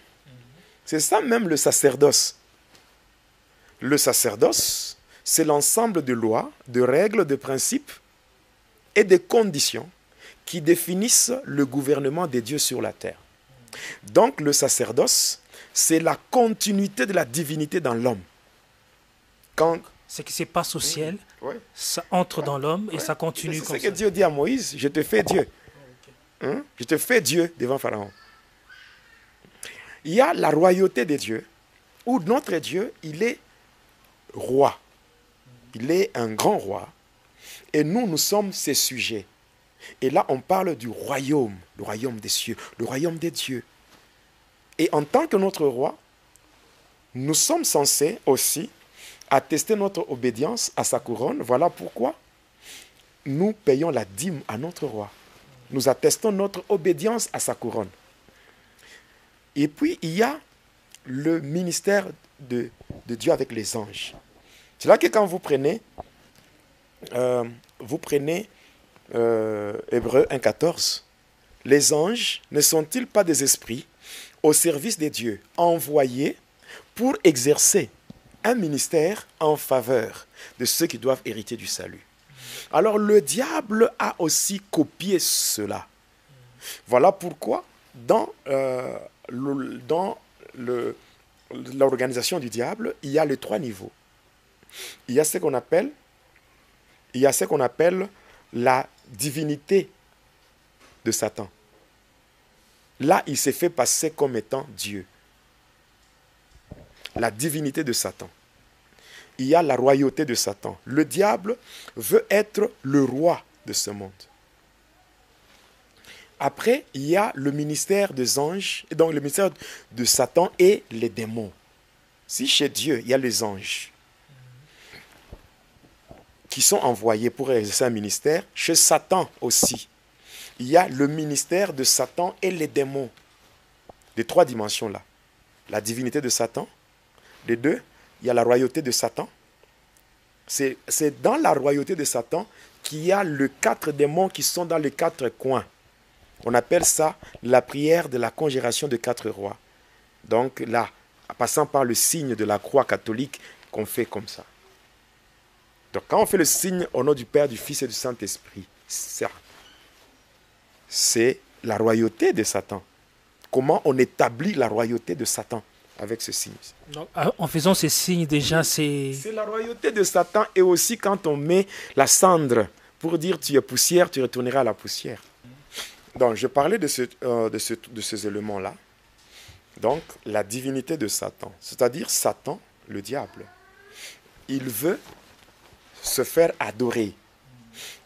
c'est ça même le sacerdoce. Le sacerdoce, c'est l'ensemble de lois, de règles, de principes et de conditions qui définissent le gouvernement des dieux sur la terre. Donc le sacerdoce, c'est la continuité de la divinité dans l'homme. Quand Ce qui se passe au ciel, ouais, ça entre dans l'homme et ouais, ça continue c'est comme ce ça. que Dieu dit à Moïse, je te fais Dieu. Hein? Je te fais Dieu devant Pharaon. Il y a la royauté des dieux, où notre Dieu, il est roi. Il est un grand roi. Et nous, nous sommes ses sujets. Et là, on parle du royaume, le royaume des cieux, le royaume des dieux. Et en tant que notre roi, nous sommes censés aussi attester notre obédience à sa couronne. Voilà pourquoi nous payons la dîme à notre roi. Nous attestons notre obédience à sa couronne. Et puis, il y a le ministère de Dieu avec les anges. C'est là que quand vous prenez Hébreux 1,14, les anges ne sont-ils pas des esprits au service des dieux, envoyés pour exercer un ministère en faveur de ceux qui doivent hériter du salut? Alors le diable a aussi copié cela. Voilà pourquoi dans l'organisation du diable, il y a les 3 niveaux. Il y a ce qu'on appelle la divinité de Satan. Là, il s'est fait passer comme étant Dieu. La divinité de Satan. Il y a la royauté de Satan. Le diable veut être le roi de ce monde. Après, il y a le ministère des anges, et donc le ministère de Satan et les démons. Si chez Dieu, il y a les anges qui sont envoyés pour exercer un ministère, chez Satan aussi, il y a le ministère de Satan et les démons. Les 3 dimensions-là. La divinité de Satan. Les 2, il y a la royauté de Satan. C'est dans la royauté de Satan qu'il y a les 4 démons qui sont dans les 4 coins. On appelle ça la prière de la conjuration de 4 rois. Donc là, en passant par le signe de la croix catholique qu'on fait comme ça. Donc quand on fait le signe au nom du Père, du Fils et du Saint-Esprit, ça, c'est la royauté de Satan. Comment on établit la royauté de Satan avec ce signe? Donc, en faisant ces signes, déjà, c'est la royauté de Satan. Et aussi quand on met la cendre pour dire tu es poussière, tu retourneras à la poussière. Donc je parlais de ces éléments-là. Donc la divinité de Satan, c'est-à-dire Satan, le diable, il veut se faire adorer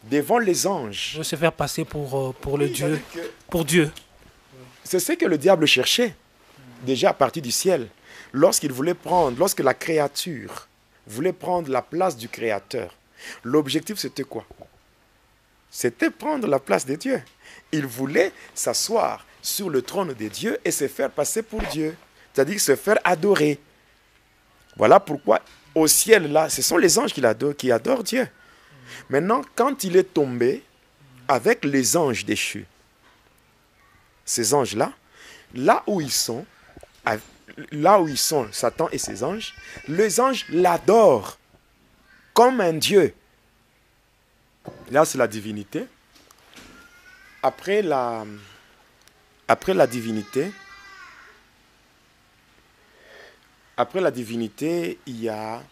devant les anges. Je veux se faire passer pour le Dieu, pour Dieu. C'est ce que le diable cherchait, déjà à partir du ciel. Lorsque la créature voulait prendre la place du Créateur, l'objectif c'était quoi? C'était prendre la place de Dieu. Il voulait s'asseoir sur le trône de Dieu et se faire passer pour Dieu, c'est-à-dire se faire adorer. Voilà pourquoi au ciel, là, ce sont les anges qui adorent Dieu. Maintenant, quand il est tombé avec les anges déchus, ces anges-là, là où ils sont, Satan et ses anges, les anges l'adorent comme un Dieu. Là, c'est la divinité. Après la divinité, il y a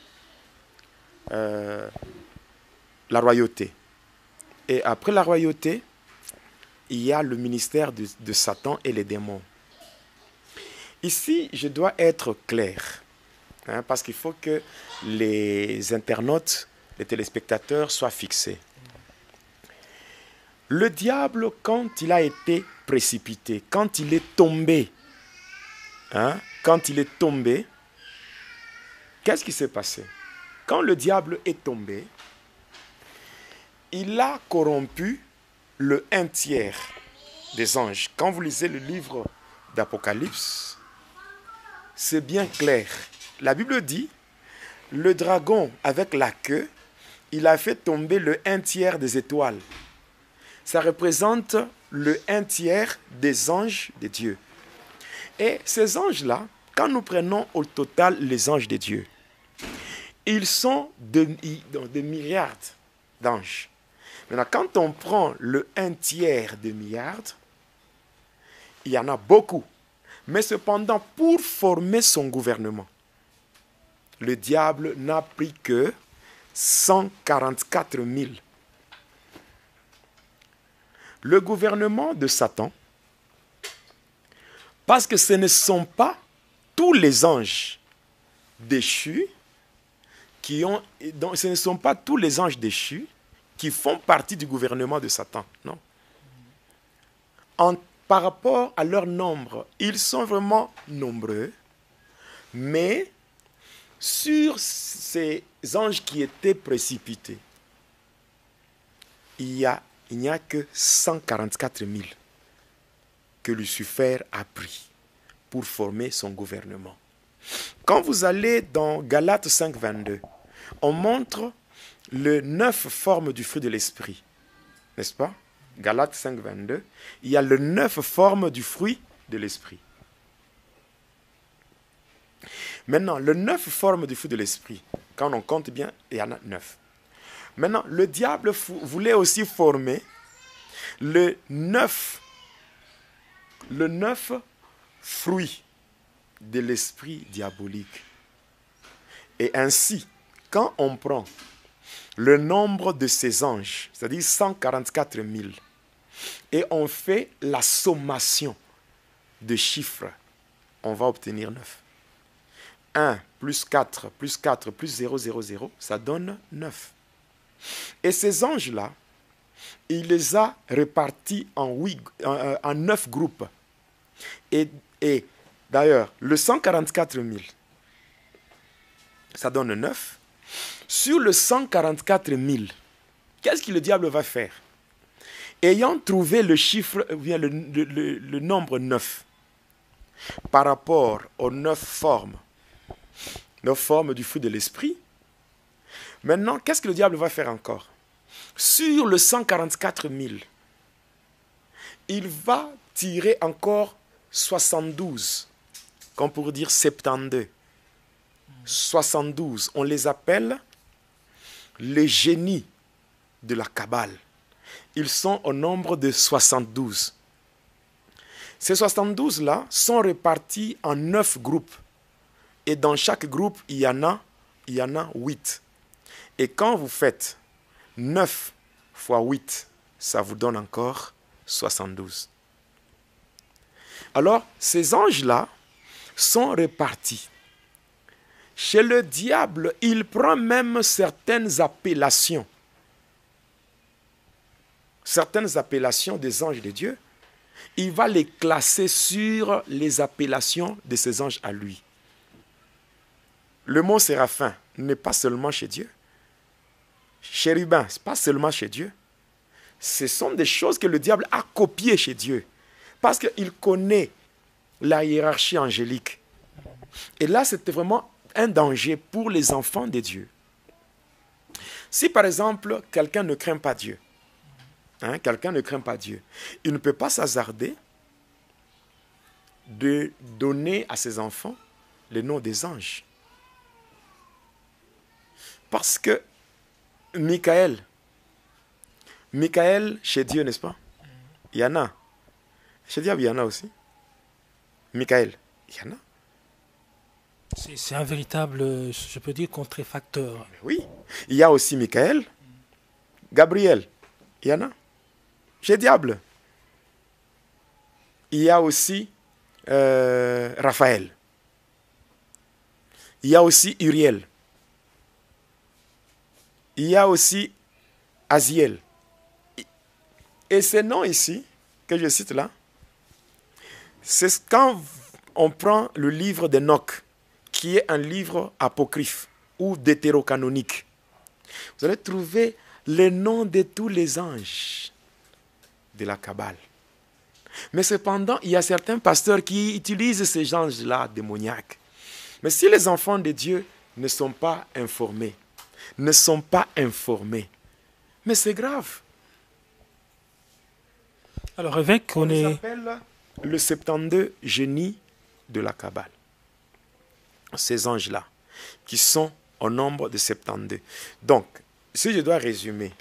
la royauté. Et après la royauté, il y a le ministère de Satan et les démons. Ici, je dois être clair, parce qu'il faut que les internautes, les téléspectateurs soient fixés. Le diable, quand il a été précipité, quand il est tombé, qu'est-ce qui s'est passé? Quand le diable est tombé, il a corrompu le 1/3 des anges. Quand vous lisez le livre d'Apocalypse, c'est bien clair. La Bible dit, le dragon avec la queue, il a fait tomber le 1/3 des étoiles. Ça représente le 1/3 des anges de Dieu. Et ces anges-là, quand nous prenons au total les anges de Dieu, Ils sont de milliards d'anges. Maintenant, quand on prend le 1/3 de milliard, il y en a beaucoup. Mais cependant, pour former son gouvernement, le diable n'a pris que 144 000. Le gouvernement de Satan, parce que ce ne sont pas tous les anges déchus ce ne sont pas tous les anges déchus qui font partie du gouvernement de Satan, non. Par rapport à leur nombre, ils sont vraiment nombreux, mais sur ces anges qui étaient précipités, il n'y a que 144 000 que Lucifer a pris pour former son gouvernement. Quand vous allez dans Galates 5, 22, on montre les 9 formes du fruit de l'esprit, n'est-ce pas? Galates 5, 22, il y a les 9 formes du fruit de l'esprit. Maintenant, les 9 formes du fruit de l'esprit, quand on compte bien, il y en a 9. Maintenant, le diable voulait aussi former le 9 fruits de l'esprit diabolique. Et ainsi, quand on prend le nombre de ces anges, c'est-à-dire 144 000, et on fait la sommation de chiffres, on va obtenir 9. 1 plus 4 plus 4 plus 0, 0, 0, ça donne 9. Et ces anges-là, il les a répartis en 9 groupes. Et d'ailleurs, le 144 000, ça donne 9. Sur le 144 000, qu'est-ce que le diable va faire? Ayant trouvé le chiffre, bien le nombre 9, par rapport aux 9 formes du fruit de l'esprit, maintenant, qu'est-ce que le diable va faire encore? Sur le 144 000, il va tirer encore 72, comme pour dire 72. 72, on les appelle les génies de la Kabbale. Ils sont au nombre de 72. Ces 72-là sont répartis en 9 groupes. Et dans chaque groupe, il y en a 8. Et quand vous faites 9 fois 8, ça vous donne encore 72. Alors, ces anges-là sont répartis. Chez le diable, il prend même certaines appellations des anges de Dieu. Il va les classer sur les appellations de ces anges à lui. Le mot séraphin n'est pas seulement chez Dieu. Chérubin, ce n'est pas seulement chez Dieu. Ce sont des choses que le diable a copiées chez Dieu. Parce qu'il connaît la hiérarchie angélique. Et là, c'était vraiment un danger pour les enfants de Dieu. Si par exemple, quelqu'un ne craint pas Dieu, il ne peut pas s'hasarder de donner à ses enfants le nom des anges. Parce que Michael, chez Dieu, n'est-ce pas? Il y en a. Chez Dieu, il y en a aussi. Michael, il y en a. C'est un véritable, je peux dire, contrefacteur. Oui, il y a aussi Michael, Gabriel, il y en a. Chez Diable, il y a aussi Raphaël. Il y a aussi Uriel. Il y a aussi Aziel. Et ces noms ici, que je cite là, c'est quand on prend le livre d'Enoch, qui est un livre apocryphe ou deutérocanonique. Vous allez trouver les noms de tous les anges de la Kabbale. Mais cependant, il y a certains pasteurs qui utilisent ces anges-là démoniaques. Mais si les enfants de Dieu ne sont pas informés, mais c'est grave. Alors, évêque, on les appelle le 72 génie de la Kabbale. Ces anges-là, qui sont au nombre de 72. Donc, si je dois résumer,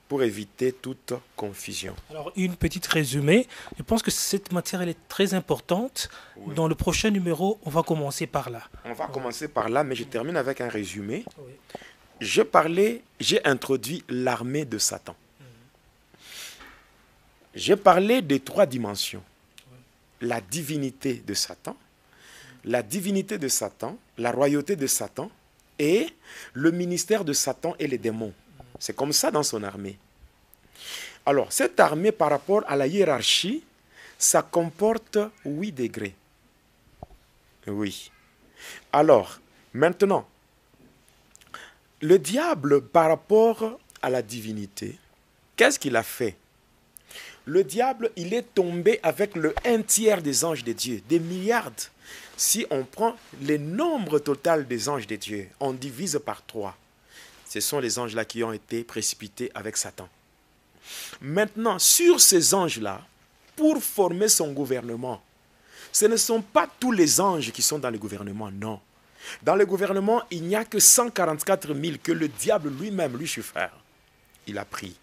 pour éviter toute confusion. Alors, une petite résumé. Je pense que cette matière, elle est très importante. Oui. Dans le prochain numéro, on va commencer par là. On va commencer par là, mais je termine avec un résumé. Oui. J'ai introduit l'armée de Satan. J'ai parlé des 3 dimensions. La divinité de Satan, la divinité de Satan, la royauté de Satan et le ministère de Satan et les démons. C'est comme ça dans son armée. Alors, cette armée, par rapport à la hiérarchie, ça comporte 8 degrés. Oui. Alors, maintenant, le diable, par rapport à la divinité, qu'est-ce qu'il a fait? Le diable, il est tombé avec le 1/3 des anges de Dieu, des milliards. Si on prend le nombre total des anges de Dieu, on divise par 3. Ce sont les anges-là qui ont été précipités avec Satan. Maintenant, sur ces anges-là, pour former son gouvernement, ce ne sont pas tous les anges qui sont dans le gouvernement, non. Dans le gouvernement, il n'y a que 144 000 que le diable lui-même, Lucifer, il a pris.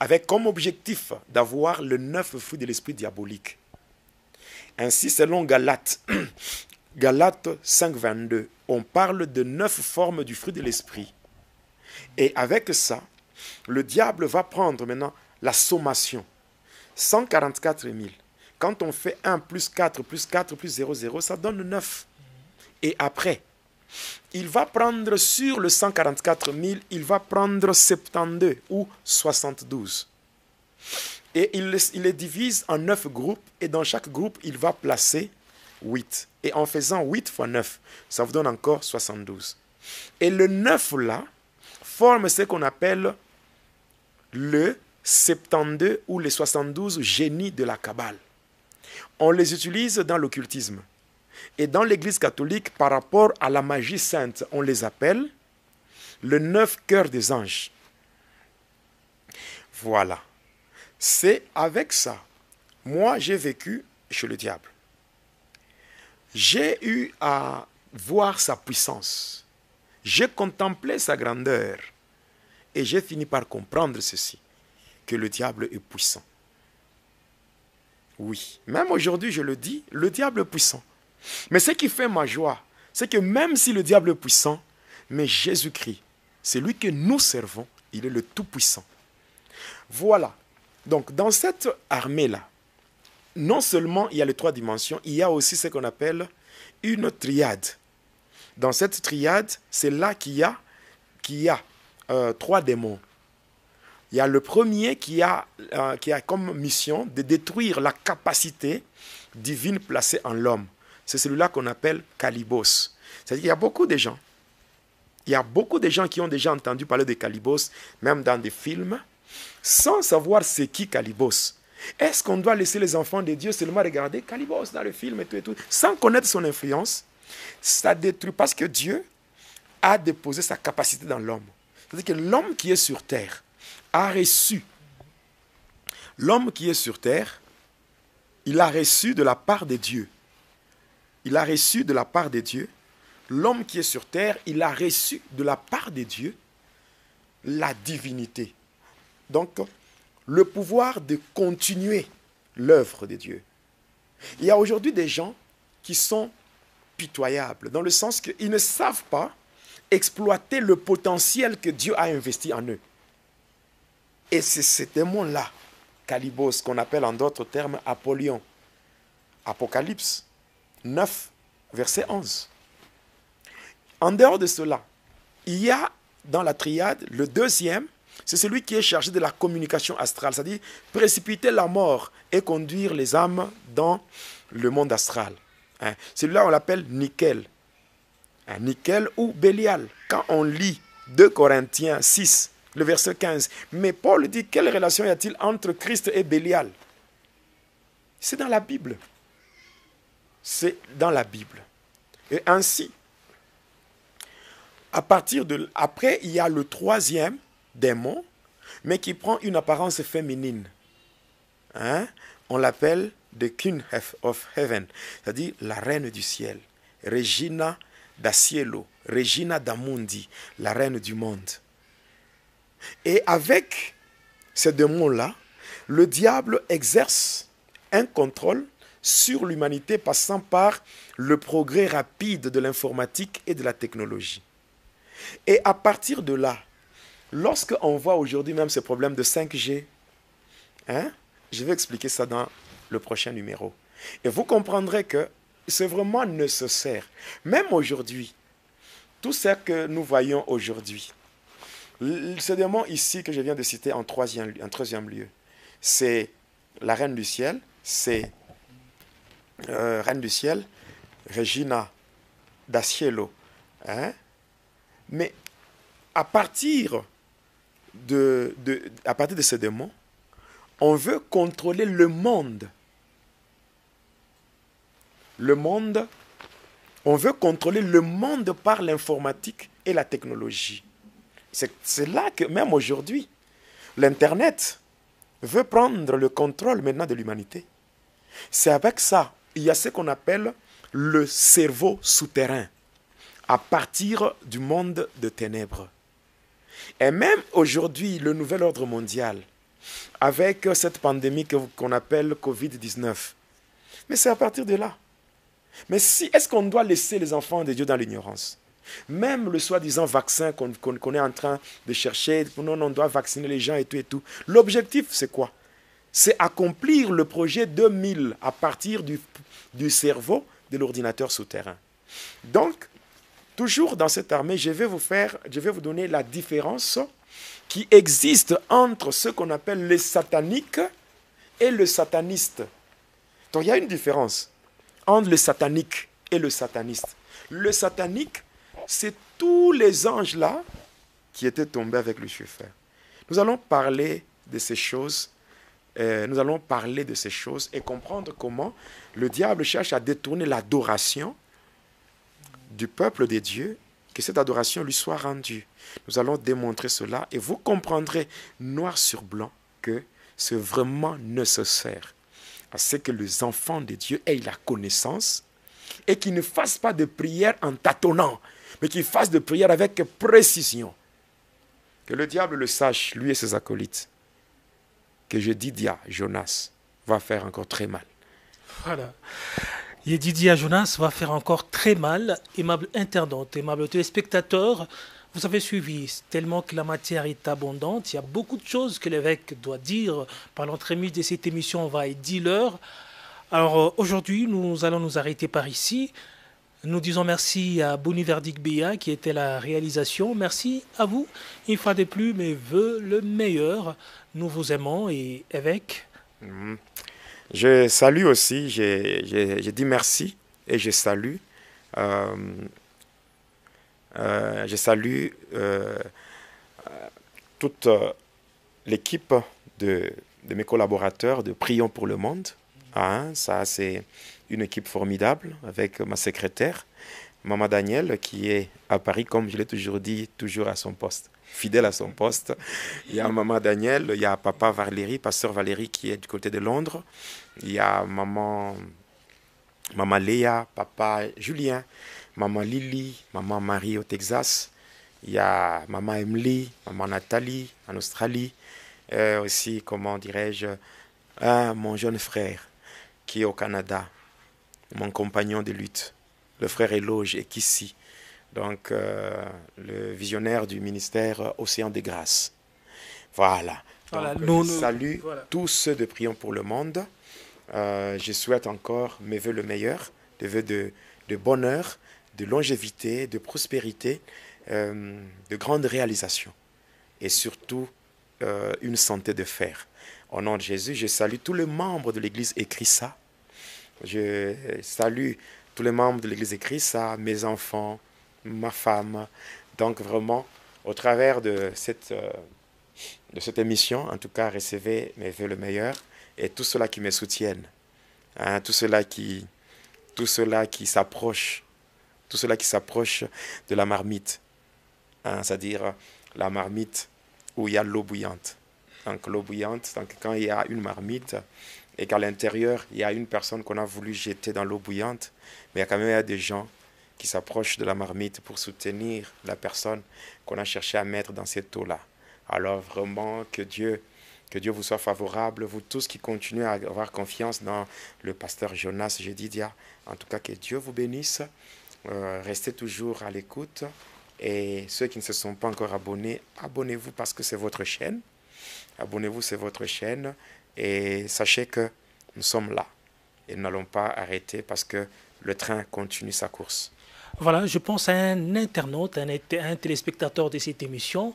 Avec comme objectif d'avoir le 9 fruits de l'esprit diabolique. Ainsi, selon Galates, Galates 5, 22, on parle de 9 formes du fruit de l'esprit. Et avec ça, le diable va prendre maintenant la sommation. 144 000. Quand on fait 1 plus 4 plus 4 plus 0, 0, ça donne 9. Et après, il va prendre sur le 144 000, il va prendre 72 ou 72. Et il les divise en 9 groupes, et dans chaque groupe, il va placer 8. Et en faisant 8 fois 9, ça vous donne encore 72. Et le 9 là, forme ce qu'on appelle le 72 ou les 72 génies de la Kabbale. On les utilise dans l'occultisme. Et dans l'Église catholique, par rapport à la magie sainte, on les appelle le 9 cœurs des anges. Voilà. C'est avec ça. Moi, j'ai vécu chez le diable. J'ai eu à voir sa puissance. J'ai contemplé sa grandeur. Et j'ai fini par comprendre ceci, que le diable est puissant. Oui, même aujourd'hui, je le dis, le diable est puissant. Mais ce qui fait ma joie, c'est que même si le diable est puissant, mais Jésus-Christ, c'est lui que nous servons, il est le Tout-Puissant. Voilà. Donc, dans cette armée-là, non seulement il y a les 3 dimensions, il y a aussi ce qu'on appelle une triade. Dans cette triade, c'est là qu'il y a 3 démons. Il y a le premier qui a comme mission de détruire la capacité divine placée en l'homme. C'est celui-là qu'on appelle Kalybos. C'est-à-dire qu'il y a beaucoup de gens. Il y a beaucoup de gens qui ont déjà entendu parler de Kalybos, même dans des films, sans savoir c'est qui Kalybos. Est-ce qu'on doit laisser les enfants de Dieu seulement regarder Kalybos dans le film et tout, sans connaître son influence? Ça détruit parce que Dieu a déposé sa capacité dans l'homme. C'est-à-dire que l'homme qui est sur terre a reçu. L'homme qui est sur terre, il a reçu de la part de Dieu. Il a reçu de la part de Dieu. L'homme qui est sur terre, il a reçu de la part de Dieu la divinité. Donc, le pouvoir de continuer l'œuvre de Dieu. Il y a aujourd'hui des gens qui sont pitoyables, dans le sens qu'ils ne savent pas exploiter le potentiel que Dieu a investi en eux. Et c'est ce démon-là, Kalybos, qu'on appelle en d'autres termes Apollyon. Apocalypse 9, verset 11. En dehors de cela, il y a dans la triade, le deuxième, c'est celui qui est chargé de la communication astrale, c'est-à-dire précipiter la mort et conduire les âmes dans le monde astral. Celui-là, on l'appelle Nickel. Nickel ou Bélial. Quand on lit 2 Corinthiens 6, le verset 15, mais Paul dit, quelle relation y a-t-il entre Christ et Bélial? C'est dans la Bible. C'est dans la Bible. Et ainsi, après, il y a le troisième démon, mais qui prend une apparence féminine. On l'appelle the Queen of Heaven, c'est-à-dire la reine du ciel. Regina da Cielo, Regina Damundi, la reine du monde. Et avec ces démons-là, le diable exerce un contrôle sur l'humanité passant par le progrès rapide de l'informatique et de la technologie. Et à partir de là, lorsqu'on voit aujourd'hui même ces problèmes de 5G, je vais expliquer ça dans le prochain numéro. Et vous comprendrez que c'est vraiment nécessaire. Même aujourd'hui, tout ce que nous voyons aujourd'hui, ce démon ici que je viens de citer en troisième lieu, c'est la reine du ciel, c'est reine du ciel, Regina da Cielo. Mais à partir de ce démon, on veut contrôler le monde. On veut contrôler le monde par l'informatique et la technologie. C'est là que même aujourd'hui, l'Internet veut prendre le contrôle maintenant de l'humanité. C'est avec ça, il y a ce qu'on appelle le cerveau souterrain, à partir du monde de ténèbres. Et même aujourd'hui, le nouvel ordre mondial, avec cette pandémie qu'on appelle Covid-19, mais c'est à partir de là. Mais est-ce qu'on doit laisser les enfants de Dieu dans l'ignorance? Même le soi-disant vaccin qu'on est en train de chercher, non, on doit vacciner les gens et tout et tout. L'objectif, c'est quoi? C'est accomplir le projet 2000 à partir du cerveau de l'ordinateur souterrain. Donc, toujours dans cette armée, je vais vous donner la différence qui existe entre ce qu'on appelle les sataniques et le sataniste. Donc, il y a une différence entre le satanique et le sataniste. Le satanique, c'est tous les anges-là qui étaient tombés avec Lucifer. Nous allons parler de ces choses. Nous allons parler de ces choses et comprendre comment le diable cherche à détourner l'adoration du peuple de Dieu, que cette adoration lui soit rendue. Nous allons démontrer cela et vous comprendrez noir sur blanc que c'est vraiment nécessaire à ce que les enfants de Dieu aient la connaissance et qu'ils ne fassent pas de prière en tâtonnant, mais qu'ils fassent de prière avec précision. Que le diable le sache, lui et ses acolytes, que Yedidia Jonas va faire encore très mal. Voilà. Yedidia Jonas va faire encore très mal. Aimable internaute, aimable téléspectateur, vous avez suivi, tellement que la matière est abondante. Il y a beaucoup de choses que l'évêque doit dire par l'entremise de cette émission. On va y dire l'heure. Alors aujourd'hui, nous allons nous arrêter par ici. Nous disons merci à Boniverdic Béa qui était la réalisation. Merci à vous. Une fois de plus, mes voeux le meilleur. Nous vous aimons et évêque. Je salue aussi, je dis merci et je salue. Toute l'équipe de mes collaborateurs de Prions pour le Monde. Ça, c'est une équipe formidable avec ma secrétaire, Maman Daniel, qui est à Paris, comme je l'ai toujours dit, toujours à son poste, fidèle à son poste. Il y a Maman Daniel, il y a Papa Valérie, Pasteur Valérie, qui est du côté de Londres. Il y a Maman Léa, Papa Julien, Maman Lily, Maman Marie au Texas. Il y a Maman Emily, Maman Nathalie en Australie. Aussi, comment dirais-je, mon jeune frère qui est au Canada, mon compagnon de lutte, le frère Éloge est ici, donc le visionnaire du ministère Océan des Grâces. Voilà. Donc, je salue tous ceux de Prions pour le Monde. Je souhaite encore mes voeux le meilleur, des voeux de bonheur, de longévité, de prospérité, de grandes réalisations et surtout une santé de fer. Au nom de Jésus, je salue tous les membres de l'église Écrissa. Je salue tous les membres de l'église Écrissa, mes enfants, ma femme. Donc vraiment, au travers de cette émission, en tout cas, recevez mes vœux le meilleur et tous ceux-là qui me soutiennent, tous ceux-là qui s'approchent de la marmite, c'est-à-dire la marmite où il y a l'eau bouillante. Donc l'eau bouillante, donc quand il y a une marmite et qu'à l'intérieur, il y a une personne qu'on a voulu jeter dans l'eau bouillante, mais il y a quand même des gens qui s'approche de la marmite pour soutenir la personne qu'on a cherché à mettre dans cette eau-là. Alors vraiment que Dieu vous soit favorable, vous tous qui continuez à avoir confiance dans le pasteur Jonas Jedidia. En tout cas, que Dieu vous bénisse. Restez toujours à l'écoute. Et ceux qui ne se sont pas encore abonnés, abonnez-vous parce que c'est votre chaîne. Abonnez-vous, c'est votre chaîne. Et sachez que nous sommes là. Et nous n'allons pas arrêter parce que le train continue sa course. Voilà, je pense à un internaute, un téléspectateur de cette émission,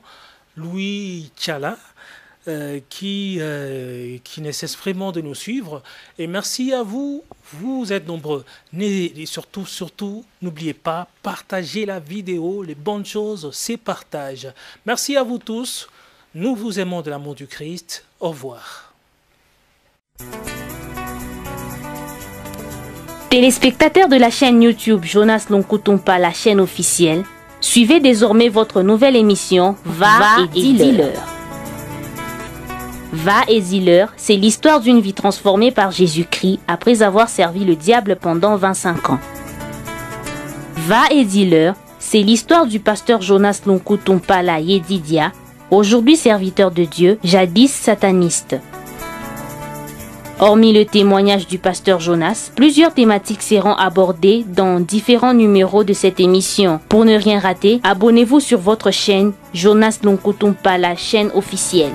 Louis Tchala, qui ne cesse vraiment de nous suivre. Et merci à vous, vous êtes nombreux. Et surtout, n'oubliez pas, partagez la vidéo, les bonnes choses, c'est partage. Merci à vous tous, nous vous aimons de l'amour du Christ. Au revoir. Téléspectateurs de la chaîne YouTube Jonas Lonkutumpa, la chaîne officielle, suivez désormais votre nouvelle émission Va et dis-leur. Va et dis-leur, c'est l'histoire d'une vie transformée par Jésus-Christ après avoir servi le diable pendant 25 ans. Va et dis-leur, c'est l'histoire du pasteur Jonas Lonkutumpa Yedidia, aujourd'hui serviteur de Dieu, jadis sataniste. Hormis le témoignage du pasteur Jonas, plusieurs thématiques seront abordées dans différents numéros de cette émission. Pour ne rien rater, abonnez-vous sur votre chaîne Jonas Lonkutumpa, la chaîne officielle.